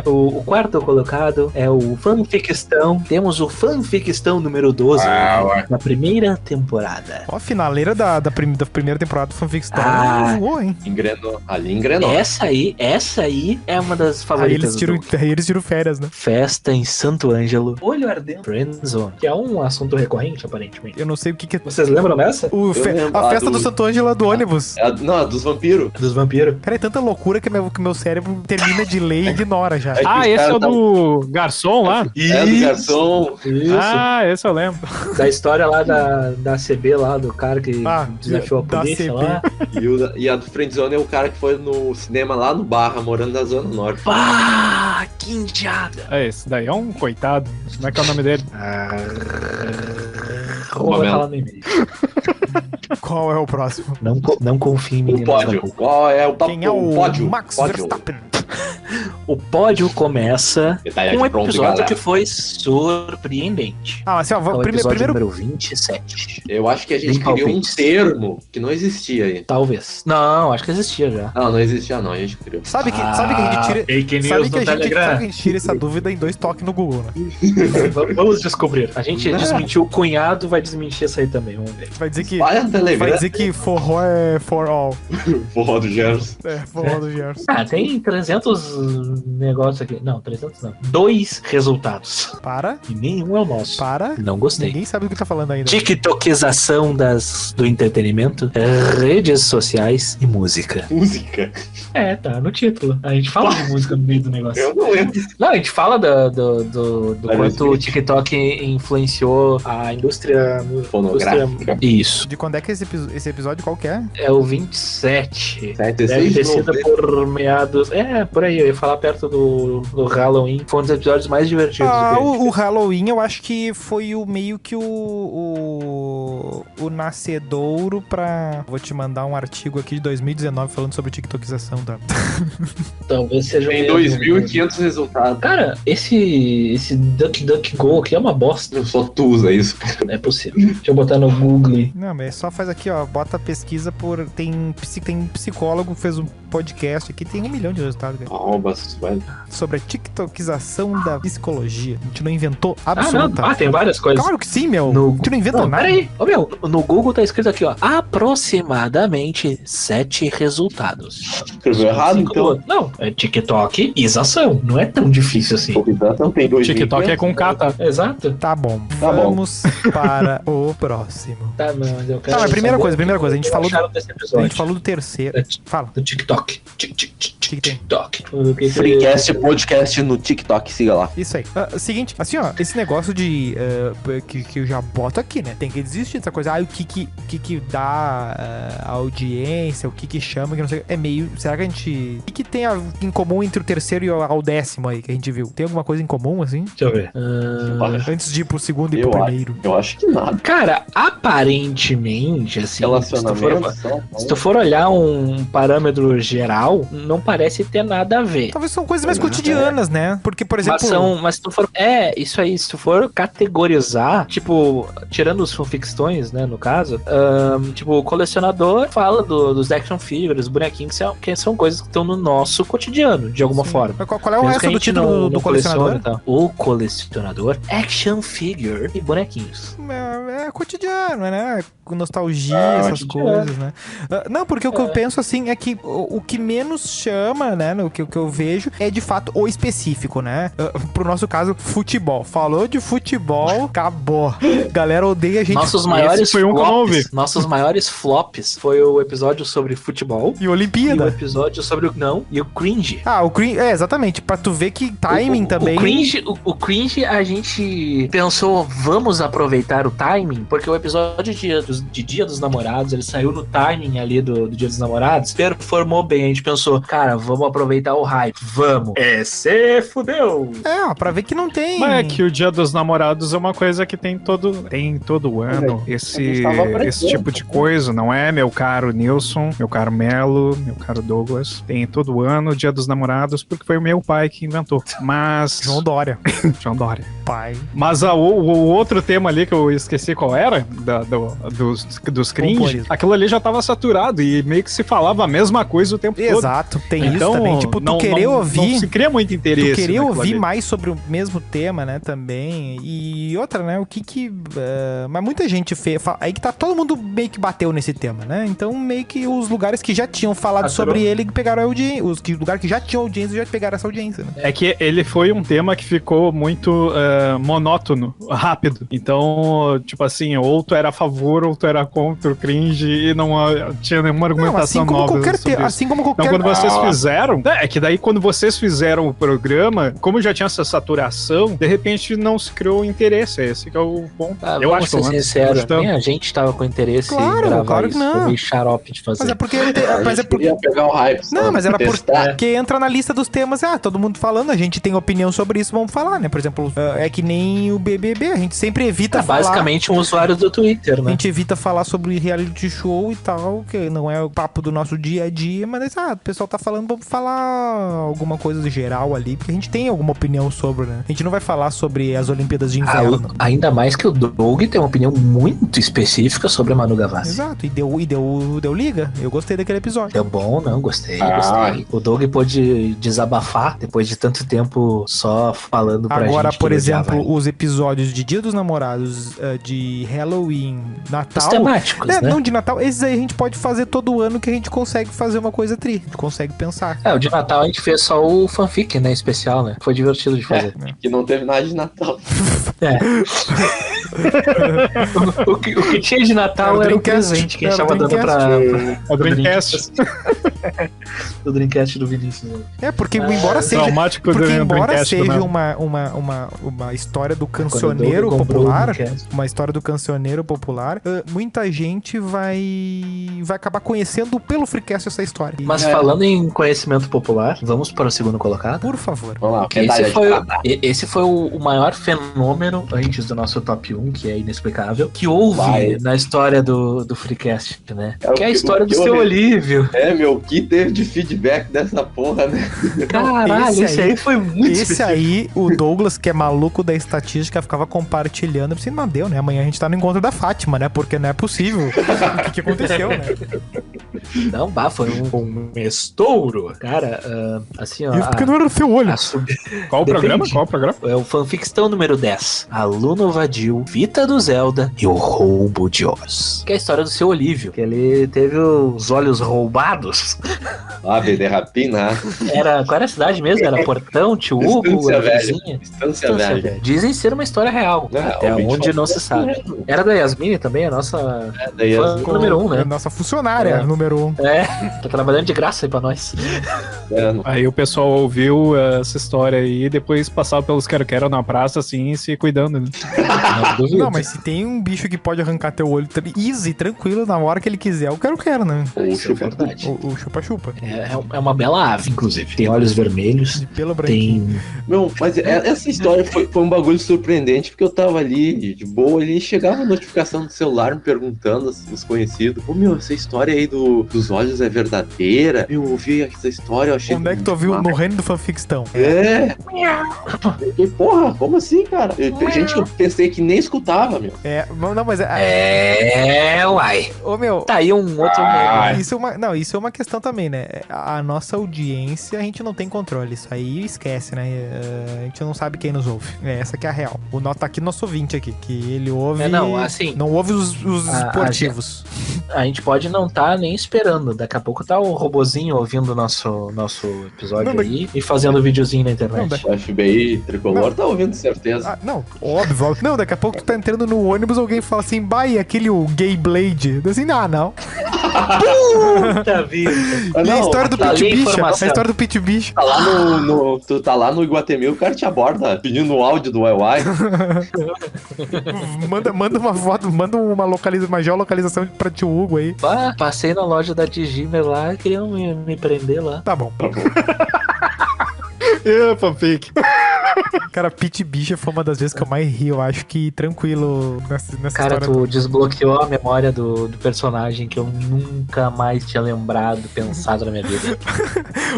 o quarto colocado é o Fanficistão. Temos o Fanficistão número 12 na primeira temporada. Ó, a finaleira da primeira temporada do Fanfic Story Ah. voou, hein? Engrenou. Ali engrenou. Essa aí é uma das Aí favoritas. eles tiram férias, né? Festa em Santo Ângelo. Olho ardendo. Friendzone. Que é um assunto recorrente, aparentemente. Eu não sei o que é. Vocês lembram dessa? lembro. A festa do- do Santo Ângelo do ônibus. Não, é dos vampiros. Dos vampiros. Cara, é tanta loucura que meu cérebro termina de ler e ignora já. É que Ah, os esse é caras o do garçom lá? É do garçom. Isso. Ah, esse eu lembro. Da história lá da CB lá, do cara que desafiou a da polícia CB. lá. E a do Friendzone é o cara que foi no cinema lá no Barra, morando na Zona Norte. Pá, que indiada. É, esse daí é um coitado. Como é que é o nome dele? Como vai falar no e-mail? Qual é o próximo? Não confie em O meninas. pódio. Qual é o Quem é o pódio? Max Pódio. Verstappen? o pódio começa Detalhe com um pronto, episódio galera. que foi surpreendente. Ah, assim, ó, É o episódio primeiro. número 27. Eu acho que a gente Tem criou um palpites. termo que não existia aí. Talvez. Não, acho que existia já. Não existia não, a gente criou. Sabe que a gente tira. Fake news Sabe no que a Telegram. gente tira essa dúvida em 2 toques no Google, né? Vamos descobrir. A gente desmentiu o cunhado, vai desmentir essa aí também, vamos ver. Vai dizer que. Vai no Vai Telegram. dizer que forró é for all. Forró do Gerson. É, forró do Gerson. Ah, tem 300 negócios aqui. Não, 300 não. 2 resultados. Para, E nenhum é o nosso. para. Não gostei. Ninguém sabe do que tá falando ainda. TikTokização do entretenimento, redes sociais e música. Música. É, tá no título. A gente fala de música no meio do negócio. Eu não lembro. Não, a gente fala do Vai quanto ver. o TikTok influenciou a indústria Fonográfica. Isso. De quando é que esse episódio qual que é? É o 27. Deve 16 ter de sido novembro. por meados. É, por aí, eu ia falar perto do Halloween. Foi um dos episódios mais divertidos. Ah, que a gente o fez. Halloween eu acho que foi o meio que o nascedouro pra... Vou te mandar um artigo aqui de 2019 falando sobre tiktokização, tá? Talvez seja Tem o mesmo. 2.500 resultados. Cara, esse DuckDuckGo aqui é uma bosta. Eu só tu usa isso. Não é possível. Deixa eu botar no Google. Não, mas só faz aqui, ó, bota pesquisa por... Tem psicólogo que fez um podcast aqui, tem 1 milhão de resultados, cara, Velho. sobre a tiktokização da psicologia. A gente não inventou Ah, não. absolutamente. Ah, tem várias coisas. Claro que sim, meu. No- A gente não inventa Não, nada. peraí. Ô, meu, no Google tá escrito aqui, ó. Aproximadamente 7 resultados. Escreveu errado, então. Não, é TikTokização. Não é tão difícil assim. Então tem 2.500. TikTok é com K, tá? Exato. Tá bom. Tá bom. Vamos para o próximo. Tá, mas eu quero Tá, mas primeira saber coisa, a gente o que falou acharam desse A episódio. gente falou do terceiro. É, Fala. do TikTok. que tem? TikTok. O que Freecast Podcast no TikTok, siga lá. Isso aí. Seguinte, assim, ó, esse negócio de que eu já boto aqui, né? Tem que existir essa coisa. Ah, o que dá audiência, o que chama, que não sei. É meio. Será que a gente. O que tem em comum entre o terceiro e ao 10º aí que a gente viu? Tem alguma coisa em comum, assim? Deixa eu ver. Antes de ir pro segundo e Eu pro acho. primeiro. Eu acho que nada. Cara, aparentemente, assim, Relacionamento. se tu for olhar um parâmetro geral, não parece ter nada a ver. Talvez são coisas mais cotidianas, né? Porque, por exemplo. Mas se tu for. Isso aí, se tu for categorizar, tipo, tirando os fanficções, né, no caso, tipo, o colecionador fala dos action figures, bonequinhos, que são coisas que estão no nosso cotidiano, de alguma Sim. forma. Mas qual é o Mesmo que resto a do gente título não do colecionador? colecione, tá? O colecionador, action figure e bonequinhos. É cotidiano, né? Com nostalgia, essas cotidiano. coisas, né? Não, porque o que eu penso, assim, é que o que menos chama, né? O que eu vejo é, de fato, o específico, né? Pro nosso caso, futebol. Falou de futebol, acabou. Galera odeia a gente. Nossos maiores foi um que eu não ouvi. Nossos maiores flops foi o episódio sobre futebol E e o Olimpíada. episódio sobre e o cringe. Ah, o cringe, exatamente. Pra tu ver que timing também. O cringe, a gente pensou, vamos aproveitar o timing, porque o episódio de Dia dos Namorados, ele saiu no timing ali do Dia dos Namorados, performou bem. A gente pensou, cara, vamos aproveitar o hype. Vamos. Cê fudeu. Ó, pra ver que não tem. Mas é que o Dia dos Namorados é uma coisa que tem todo ano esse tipo de coisa, não é, meu caro Nilson, meu caro Melo, meu caro Douglas? Tem todo ano o Dia dos Namorados, porque foi o meu pai que inventou. Mas... João Dória. João Dória. Pai. Mas o outro tema ali que eu esqueci qual era, dos cringe, Pompoarismo. aquilo ali já tava saturado e meio que se falava a mesma coisa o tempo todo. Exato, tem Então, isso também. Tipo, tu querer ouvir. Não se cria muito interesse. Tu querer naquilo ouvir ali. mais sobre o mesmo tema, né, também. E outra, né, mas muita gente fez... Aí que tá, todo mundo meio que bateu nesse tema, né? Então, meio que os lugares que já tinham falado sobre ele pegaram a audiência. Os lugares que já tinham audiência já pegaram essa audiência, né? É que ele foi um tema que ficou muito monótono, rápido. Então, tipo assim, ou tu era a favor ou tu era contra o cringe e não tinha nenhuma argumentação nova. Assim como qualquer... Então, quando vocês fizeram... É que daí, quando vocês fizeram o programa, como já tinha essa saturação, de repente não se criou interesse. Esse que é o ponto. Vamos ser sinceros, gostamos. nem a gente tava com interesse em Claro, gravar claro que isso. não. Foi meio xarope de fazer. Mas é porque... A Mas é gente porque... queria pegar o hype. Não, mas era testar. porque entra na lista dos temas, todo mundo falando, a gente tem opinião sobre isso, vamos falar, né? Por exemplo, é que nem o BBB, a gente sempre evita falar... Basicamente um usuário do Twitter, A né? gente evita falar sobre reality show e tal, que não é o papo do nosso dia a dia, mas o pessoal tá falando, vamos falar alguma coisa geral ali, porque a gente tem alguma opinião sobre, né? A gente não vai falar sobre as Olimpíadas de Inverno. Ainda mais que o Doug tem uma opinião muito específica sobre a Manu Gavassi. Exato, e deu liga. Eu gostei daquele episódio. Deu bom, não? Gostei. Ah. O Doug pôde desabafar depois de tanto tempo só falando pra gente. Agora, que por ele odiava exemplo, ele. os episódios de Dia dos Namorados, de Halloween, Natal... Os temáticos, né? Não, de Natal, esses aí a gente pode fazer todo ano que a gente consegue fazer uma coisa tri. A gente consegue pensar. O de Natal a gente fez só o fanfic, né? Especial, né? Foi divertido de fazer. Que não teve nada de Natal. O que tinha de Natal Era era o o Dreamcast. presente que a gente Era o tava dando O Dreamcast. do Dreamcast do Vinícius. Porque embora seja... Traumático Porque do embora Dreamcast do seja nada. uma história do Quando o cancioneiro Doug comprou o popular, Dreamcast. uma história do cancioneiro popular, muita gente vai acabar conhecendo pelo Freecast essa história. E, Mas falando em conhecimento popular, vamos para o segundo colocado. por favor. Vamos lá, Esse foi o maior fenômeno antes do nosso top 1, que é inexplicável, que houve Vai. na história do Freecast, né? É o que é a que- história o do que seu eu- Olívio. Meu, que teve de feedback dessa porra, né? Caralho, esse aí foi muito Esse específico. aí, o Douglas, que é maluco da estatística, ficava compartilhando. Assim, não deu, né? Amanhã a gente tá no encontro da Fátima, né? Porque não é possível. O que aconteceu, né? Não, foi um estouro. Cara, assim, ó. Isso porque não era o seu olho. a sub- Qual o programa? Depende. Qual o programa? É o fanfictão número 10. Aluno Vadil, Vita do Zelda e o Roubo de Oz. Que é a história do seu Olívio. Que ele teve os olhos roubados. Ave de rapina. Qual era a cidade mesmo? Era Portão, Tio Hugo, Estância era Velha. vizinha? Estância velha. Dizem ser uma história real. Até realmente onde não se foi. sabe. Era da Yasmine também, a nossa Daí fã as- número 1, né? Nossa funcionária, É. número 1. Tá trabalhando de graça aí pra nós. Aí o pessoal ouviu essa história aí e depois passava pelos quero-quero na praça, assim, se cuidando, né? Não duvido. Não, mas se tem um bicho que pode arrancar teu olho easy, tranquilo, na hora que ele quiser, eu quero, né? Isso é verdade. O chupa-chupa. É uma bela ave, inclusive. Tem olhos vermelhos. De pelo branquinho. Tem. Meu, mas essa história foi um bagulho surpreendente, porque eu tava ali, de boa, ali, e chegava a notificação do celular me perguntando, os conhecidos, essa história aí dos olhos é verdadeira? Eu ouvi essa história, eu achei... Onde é que tu ouviu? No reino do fanfictão. É. E, porra, como assim, cara? Gente que eu pensei que nem escutava, meu. Não, mas é. Uai. Ô, meu. Tá aí um outro. Isso é uma questão também, né? A nossa audiência, a gente não tem controle. Isso aí esquece, né? A gente não sabe quem nos ouve. Essa que é a real. Tá aqui nosso ouvinte aqui, que ele ouve... Assim. Não ouve os A- esportivos. A gente pode não tá nem esperando. Daqui a pouco tá o robozinho ouvindo o nosso episódio Não, aí e fazendo videozinho na internet. O FBI tricolor tá ouvindo, certeza. Não, óbvio. Não, daqui a pouco tu tá entrando no ônibus, alguém fala assim, e aquele o Gay Blade. Assim, não. Puta vida. Ah, E a não, história do tá Pit ali a Bicha? A informação. história do Pit Bicha. tá lá tu tá lá no Iguatemi, o cara te aborda pedindo um áudio do YY. Manda uma foto, manda uma geolocalização pra tio Hugo aí. Passei na loja da Digimer lá, queriam me prender lá. Tá bom. Fanfic. Cara, Pit Bicha foi uma das vezes que eu mais ri. Eu acho que tranquilo nessa Cara, história. tu desbloqueou a memória do personagem que eu nunca mais tinha lembrado, pensado na minha vida.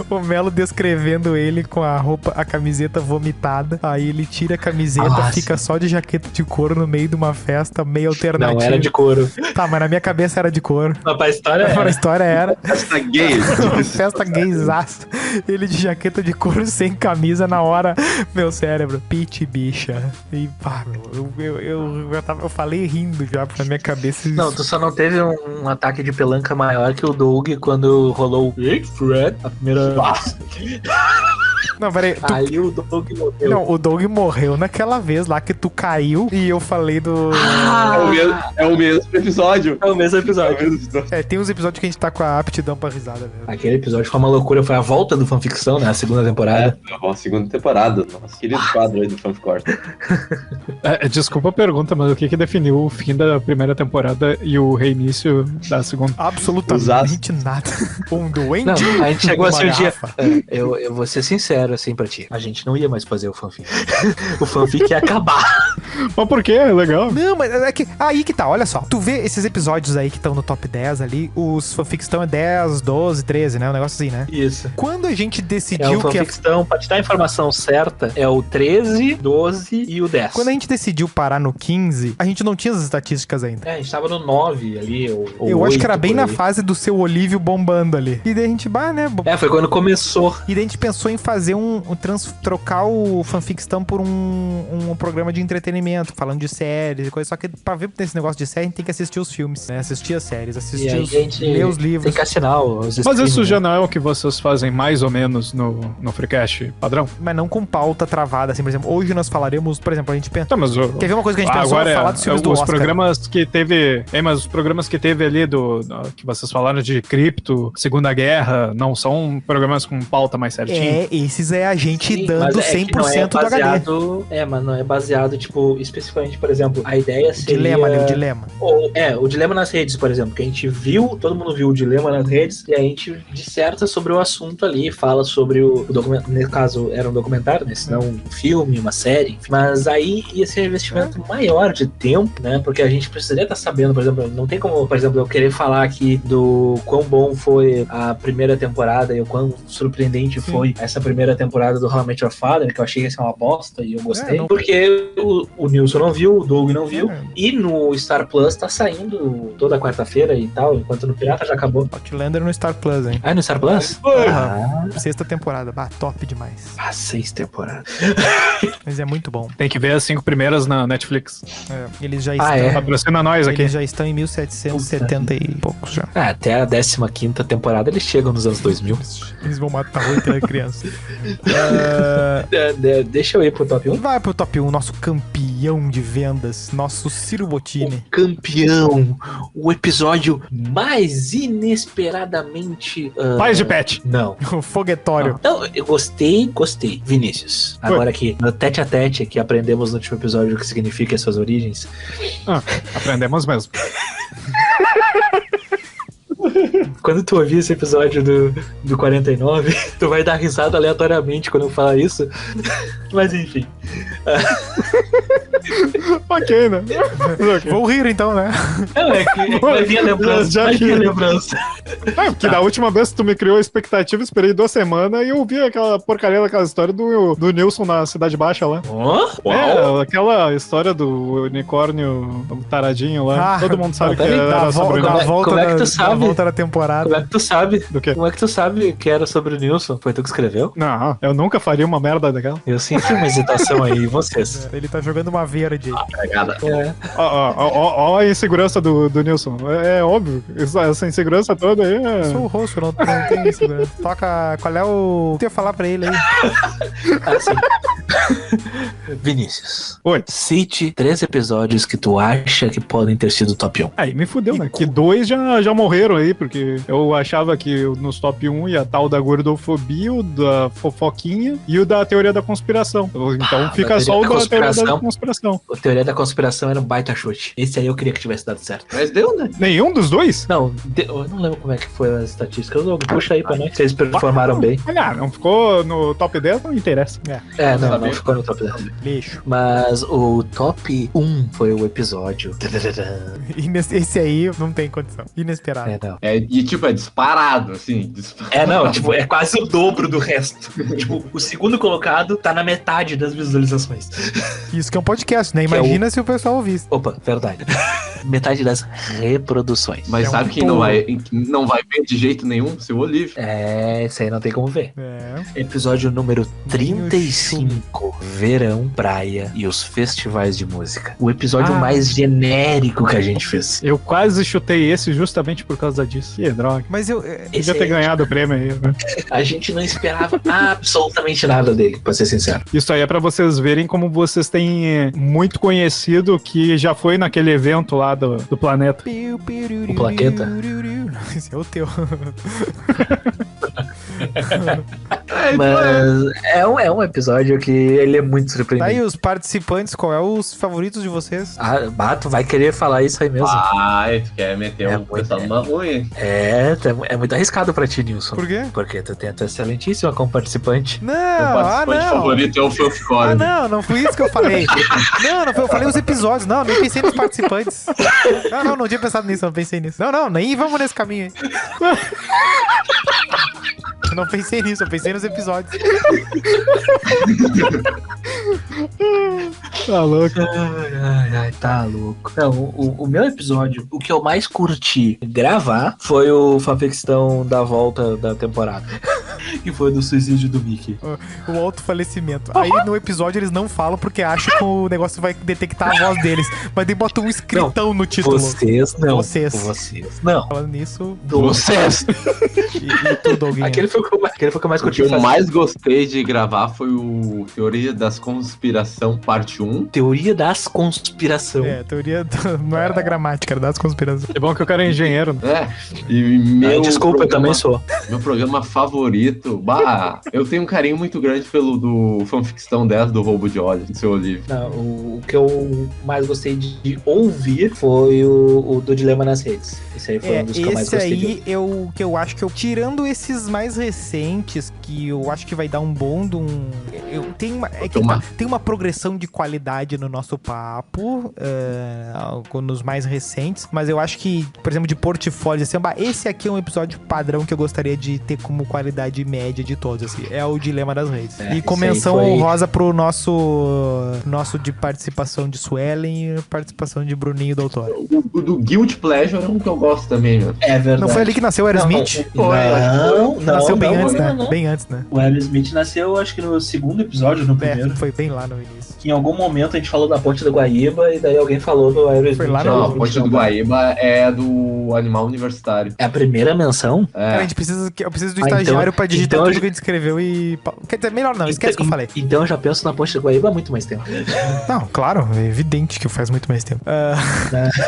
O Melo descrevendo ele com a camiseta vomitada. Aí ele tira a camiseta, Nossa. fica só de jaqueta de couro no meio de uma festa meio alternativa. Não era de couro. Tá, mas na minha cabeça era de couro. Mas pra história A história era Essa gay. festa gaysaça. Ele de jaqueta de couro sem camisa na hora. Meu cérebro, Pit Bicha. E pá, eu falei rindo já pra minha cabeça. Não, tu só não teve um ataque de pelanca maior que o Doug quando rolou o Hey Fred, a primeira vez. Não, peraí. Aí o Doug morreu. Não, o Doug morreu naquela vez lá que tu caiu e eu falei do... É o mesmo episódio. É o mesmo É o episódio. mesmo episódio. Tem uns episódios que a gente tá com a aptidão pra risada mesmo. Aquele episódio foi uma loucura, foi a volta do fanficção, né? A segunda temporada. A segunda temporada. Nosso querido quadro aí do Fanficorta. Desculpa a pergunta, mas o que definiu o fim da primeira temporada e o reinício da segunda? Absolutamente nada. Um doente. Não, a gente chegou uma assim um dia. garrafa. Eu vou ser sincero assim pra ti. A gente não ia mais fazer o fanfic. O fanfic ia acabar. Mas por quê? Legal. Não, mas é que... Aí que tá, olha só. Tu vê esses episódios aí que estão no top 10 ali, os fanfics estão em 10, 12, 13, né? Um negócio assim, né? Isso. Quando a gente É o decidiu que... fanficção, pra te dar a informação certa, é o 13, 12 e o 10. Quando a gente decidiu parar no 15, a gente não tinha as estatísticas ainda. É, a gente tava no 9 ali, ou Eu acho que 8 era bem por na aí. fase do seu Olívio bombando ali. E daí a gente, Foi quando começou. E daí a gente pensou em fazer trocar o fanficstão por um programa de entretenimento, falando de séries e coisa. Só que pra ver esse negócio de série, a gente tem que assistir os filmes, né? Assistir as séries, E assistir aí a gente ler os tem livros. que assinar os Mas isso streams, já né? não é o que vocês fazem mais ou menos no Freecast padrão? Mas não com pauta travada, assim, por exemplo. Hoje nós falaremos, por exemplo, a gente pensa... Tá, mas Quer ver uma coisa que a gente pensou? agora Falar dos filmes do os Oscar. programas que teve. Mas os programas que teve ali que vocês falaram de cripto, Segunda Guerra, não são programas com pauta mais certinho. Esses é a gente Sim, dando mas 100% do HD. Mas não é baseado, tipo, especificamente, por exemplo, a ideia seria... Dilema ali, o dilema. O dilema nas redes, por exemplo, que a gente viu, todo mundo viu o dilema nas redes, e a gente disserta sobre o assunto ali, fala sobre o documento, no caso era um documentário, né, senão um filme, uma série, enfim. Mas aí ia ser um investimento maior de tempo, né, porque a gente precisaria estar sabendo, por exemplo, não tem como, por exemplo, eu querer falar aqui do quão bom foi a primeira temporada e o quão surpreendente foi essa primeira temporada do How I Met Your Father, que eu achei que ia ser uma bosta e eu gostei, porque o Nilson não viu, o Doug não viu, e no Star Plus tá saindo toda quarta-feira e tal, enquanto no Pirata já acabou. Outlander no Star Plus, hein? Ah, no Star Plus? Aham. Sexta temporada. Top demais. 6 temporadas. Mas é muito bom. Tem que ver as 5 primeiras na Netflix. Eles já estão... é? Patrocina nós aqui. Eles já estão em 1770 e poucos já. Até a 15ª temporada eles chegam nos anos 2000. Eles vão matar 8 crianças. Deixa eu ir pro top 1. Vai pro top 1, nosso campeão de vendas, nosso Ciro Bottini. Campeão, o episódio mais inesperadamente... Pais de pet. Não. O foguetório. Não, eu gostei. Vinícius, agora aqui, no tete a tete, que aprendemos no último episódio o que significa as suas origens. Aprendemos mesmo. Quando tu ouvir esse episódio do 49, tu vai dar risada aleatoriamente quando eu falar isso. Mas enfim. Ok, né? Vou rir então, né? Não, é que vai vir a lembrança. Já Vai que- vir a lembrança. Porque da última vez que tu me criou a expectativa, esperei 2 semanas e eu vi aquela porcaria daquela história do Nilson na Cidade Baixa lá. É, aquela história do unicórnio taradinho lá. Ah, Todo mundo sabe que peraí, era sobre Da nós. volta como é que tu da sabe? volta da temporada. Como é que tu sabe? Do quê? Como é que tu sabe que era sobre o Nilson? Foi tu que escreveu? Não, eu nunca faria uma merda daquela. Eu senti uma hesitação aí em vocês. Ele tá jogando uma verde. Pegada. É. Ó a insegurança do Nilson. É óbvio. Essa insegurança toda aí Eu sou é... o rosto, não tem isso, né? Toca. Qual é o. Eu ia falar pra ele aí. Assim. Vinícius. Oi. Cite 3 episódios que tu acha que podem ter sido top 1. Aí me fudeu, né? Que 2 já morreram aí, porque eu achava que nos top 1 ia tal da gordofobia, o da fofoquinha e o da teoria da conspiração. Então fica da só o teoria da da teoria da conspiração. conspiração. A teoria da conspiração era um baita chute. Esse aí eu queria que tivesse dado certo. Mas deu, né? Nenhum dos dois? Não, eu não lembro como é que foi as estatísticas. Puxa aí pra nós. Vocês performaram bem. Olha, não ficou no top 10, não interessa. Não ficou no top 10. Lixo. Mas o top 1 foi o episódio. Esse aí não tem condição. Inesperado. Não. E tipo, é disparado, assim. Tipo, é quase o dobro do resto. Tipo, o segundo colocado tá na metade das visualizações. Isso que é um podcast, né? Que é Imagina se o pessoal ouvisse. Opa, verdade. metade das reproduções. Mas É sabe um quem não vai ver de jeito nenhum? Seu Olívio. É, isso aí não tem como ver. É. Episódio número 35, Verão, Praia e os Festivais de Música. O episódio mais genérico que a gente fez. Eu quase chutei esse justamente por causa disso. Que droga. Mas eu. Esse Podia ter aí, ganhado o prêmio aí, né? a gente não esperava absolutamente nada dele, pra ser sincero. Isso aí é pra vocês verem como vocês têm muito conhecido que já foi naquele evento lá do planeta. O Plaqueta? Esse é o teu. Mas é um episódio que ele é muito Tá aí surpreendente. os participantes, qual é os favoritos de vocês? Ah, Bato vai querer falar isso aí mesmo. Ai, tu quer meter É o pessoal numa ruim. É muito arriscado pra ti, Nilson. Por quê? Porque tu tem a tua excelentíssima como participante. Não, Meu participante não. favorito é o Fanficore. Não foi isso que eu falei. Não foi, eu falei os episódios. Não, nem pensei nos participantes. Não tinha pensado nisso, não pensei nisso. Não, nem vamos nesse caminho aí. Eu não pensei nisso, eu pensei nos episódios. Tá louco. Ai, tá louco. Não, o meu episódio, o que eu mais curti gravar foi o fanficção da volta da temporada. Que foi do suicídio do Mickey. O autofalecimento. Aí no episódio eles não falam porque acham que o negócio vai detectar a voz deles. Mas daí bota um escritão no título. Vocês não. Vocês. Não. Falando nisso, Vocês! e tudo alguém. Aquele foi o que eu mais O curti. que eu mais gostei de gravar foi o Teoria das Conspiração, parte 1. Teoria das conspiração. É, teoria não era da gramática, era das conspirações. É bom que o cara é engenheiro, né? É. E meu Desculpa, eu programa- também sou. Meu programa favorito. Bah, eu tenho um carinho muito grande pelo do Fanficção 10 do Roubo de Ódio, do seu Olívio. Não, o que eu mais gostei de ouvir foi o do Dilema nas Redes. Esse aí foi um dos que eu mais Esse gostei de aí que eu acho que eu, tirando esses mais recentes, que eu acho que vai dar um bom de um. Tem uma progressão de qualidade no nosso papo, nos mais recentes, mas eu acho que, por exemplo, de portfólio, assim, esse aqui é um episódio padrão que eu gostaria de ter como qualidade média de todos, assim, é o Dilema das Redes. É, E com esse aí menção foi- honrosa pro nosso de participação de Suelen e participação de Bruninho Doutor. O do Guilty Pleasure é um que eu gosto também, meu. É verdade. Não foi ali que nasceu o Aerosmith? Não, Nasceu bem antes, né? não. Bem antes, né? O Aerosmith nasceu, acho que no segundo episódio, no primeiro. Foi bem lá no início. Em algum momento a gente falou da Ponte do Guaíba e daí alguém falou do Aerosmith. Foi lá Não, no- a Ponte do Guaíba é do Animal Universitário. É a primeira menção? Cara, a É. gente eu preciso do Ah, estagiário então- pra digitar então tudo eu- que a gente escreveu e... Quer dizer, melhor não, esquece o que eu falei. Então eu já penso na Ponte do Guaíba há muito mais tempo. Não, claro, é evidente que faz muito mais tempo.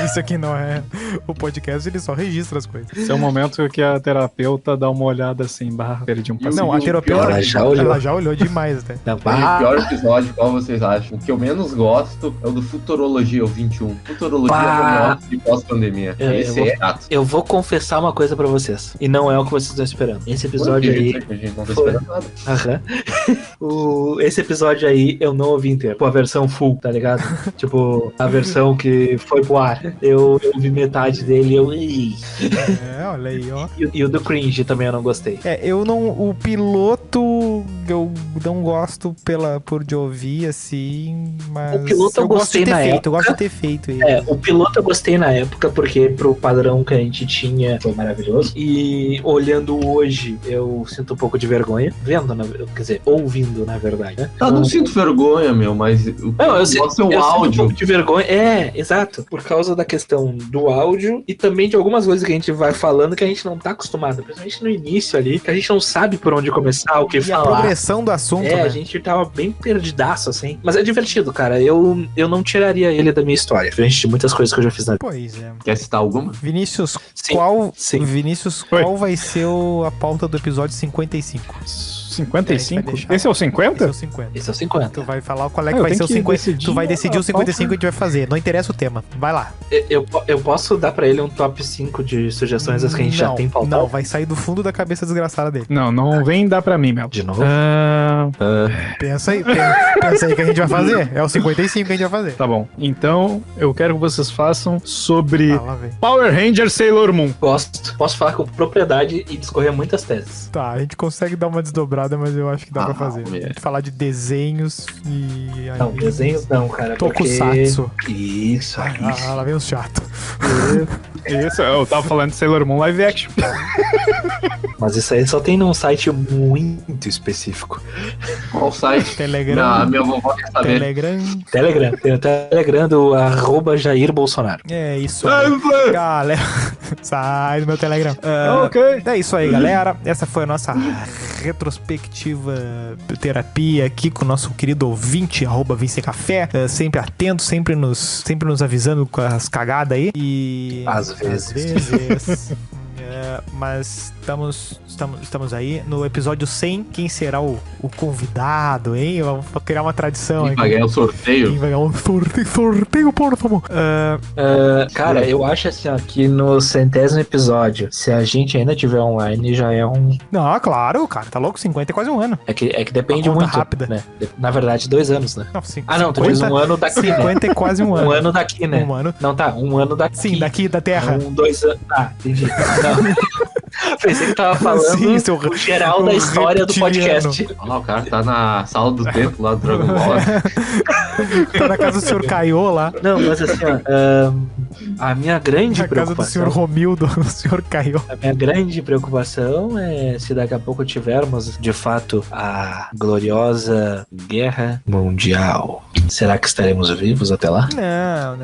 Isso aqui não é o podcast, ele só registra as coisas. Esse é o momento que a terapeuta dá uma olhada assim, perdi um passo. Não, a terapeuta, Ela já olhou. ela já olhou demais até. Tá, E o pior episódio, qual vocês acham? O que eu menos gosto é o do Futurologia, o 21. Futurologia Pá. home office pós-pandemia. Eu Esse vou- é chato. Eu vou confessar uma coisa pra vocês. E não é o que vocês estão esperando. Esse episódio aí. A gente não tá Foi. esperando nada. Aham. Esse episódio aí eu não ouvi inteiro. Tipo, a versão full, tá ligado? Tipo, a versão que foi pro ar. Eu ouvi metade dele e eu. Ih. Olha aí, ó. E o do cringe também eu não gostei. Eu não. O piloto eu não gosto por de ouvir, assim, mas. O piloto eu gosto gostei de ter na feito, época. eu gosto de ter feito ele. O piloto eu gostei na época, porque pro padrão que a gente tinha foi maravilhoso. E olhando hoje, eu sinto um pouco de vergonha. Quer dizer, ouvindo, na verdade, né? Tá, não sinto vergonha, meu, mas o que Não, eu eu sinto gosto é o um áudio. pouco de vergonha. Exato. Por causa da questão do áudio e também de algumas coisas que a gente vai falando que a gente não tá acostumado. Principalmente no início ali, que a gente não sabe por onde começar, o que E a falar. progressão do assunto, né? A gente tava bem perdidaço, assim. Mas é divertido, cara. Eu não tiraria ele da minha história. Diferente de muitas coisas que eu já fiz na vida. Pois é. Quer citar alguma? Vinícius, Sim, sim. Qual vai ser a pauta do episódio 55? 55? deixar- Esse é o Esse é 50? o 50. Esse é o 50. Tu vai falar qual é que Eu vai tenho ser o que 50. decidir Tu vai decidir a o 55 que pauta. a gente vai fazer. Não interessa o tema. Vai lá. Eu posso dar pra ele um top 5 de sugestões das que a gente já tem pautado? Não, vai sair do fundo da cabeça desgraçada dele. Não vem dar pra mim, Mel. De novo? Pensa aí que a gente vai fazer. É o 55 que a gente vai fazer. Tá bom. Então, eu quero que vocês façam sobre Ah, lá vem. Power Ranger Sailor Moon. Gosto. Posso falar com propriedade e discorrer muitas teses. Tá, a gente consegue dar uma desdobrada piada, mas eu acho que dá pra fazer. É. Falar de desenhos e... Não, desenhos não, cara. Tokusatsu. Isso, isso. Lá vem os chato. Isso, eu tava falando de Sailor Moon live action. Mas isso aí só tem num site muito específico. Qual site? Telegram. Minha vovó quer saber. Telegram. Telegram. Tem o Telegram do @Jair Bolsonaro. É isso aí. Galera, sai do meu Telegram. Ok. É isso aí, galera. Essa foi a nossa retrospectiva terapia aqui com o nosso querido ouvinte, @VinceCafé. Sempre atento, sempre nos avisando com as cagadas aí. E Às vezes. Mas estamos aí no episódio 100. Quem será o convidado, hein? Eu vou criar uma tradição Quem aqui. vai ganhar o sorteio? Quem vai ganhar um sorteio, por favor. Cara, eu acho assim, ó, que no 100º episódio, se a gente ainda tiver online, já é um... Não, claro, cara. Tá louco? 50 é quase um ano. É que depende Uma conta muito, rápida. né? Na verdade, 2 anos, né? Não, sim, Ah, não, tu diz um ano daqui, né? 50 é quase um ano. Um ano daqui, né? Um ano. Não, tá, um ano daqui. Sim, daqui da Terra. 2 anos. Ah, entendi. Não. Pensei que tava falando Sim, seu o geral da história do podcast. Ah, o cara tá na sala do tempo lá do Dragon Ball. Tá na casa do senhor Kaiô lá. Não, mas assim, ó, a minha grande Na casa do senhor preocupação... Romildo, o senhor Kaiô. A minha grande preocupação é se daqui a pouco tivermos, de fato, a gloriosa Guerra Mundial. Será que estaremos vivos até lá? Não.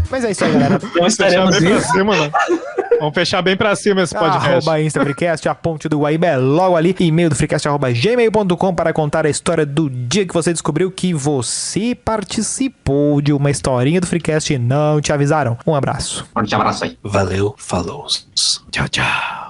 Mas é isso aí, galera. Não estaremos Bem pra vivos. cima, mano. Vamos fechar bem pra cima esse podcast. @InstaFreecast, a ponte do Guaíba logo ali. E-mail do Freecast @gmail.com para contar a história do dia que você descobriu que você participou de uma historinha do Freecast e não te avisaram. Um abraço. Forte abraço aí. Valeu, falou. Tchau, tchau.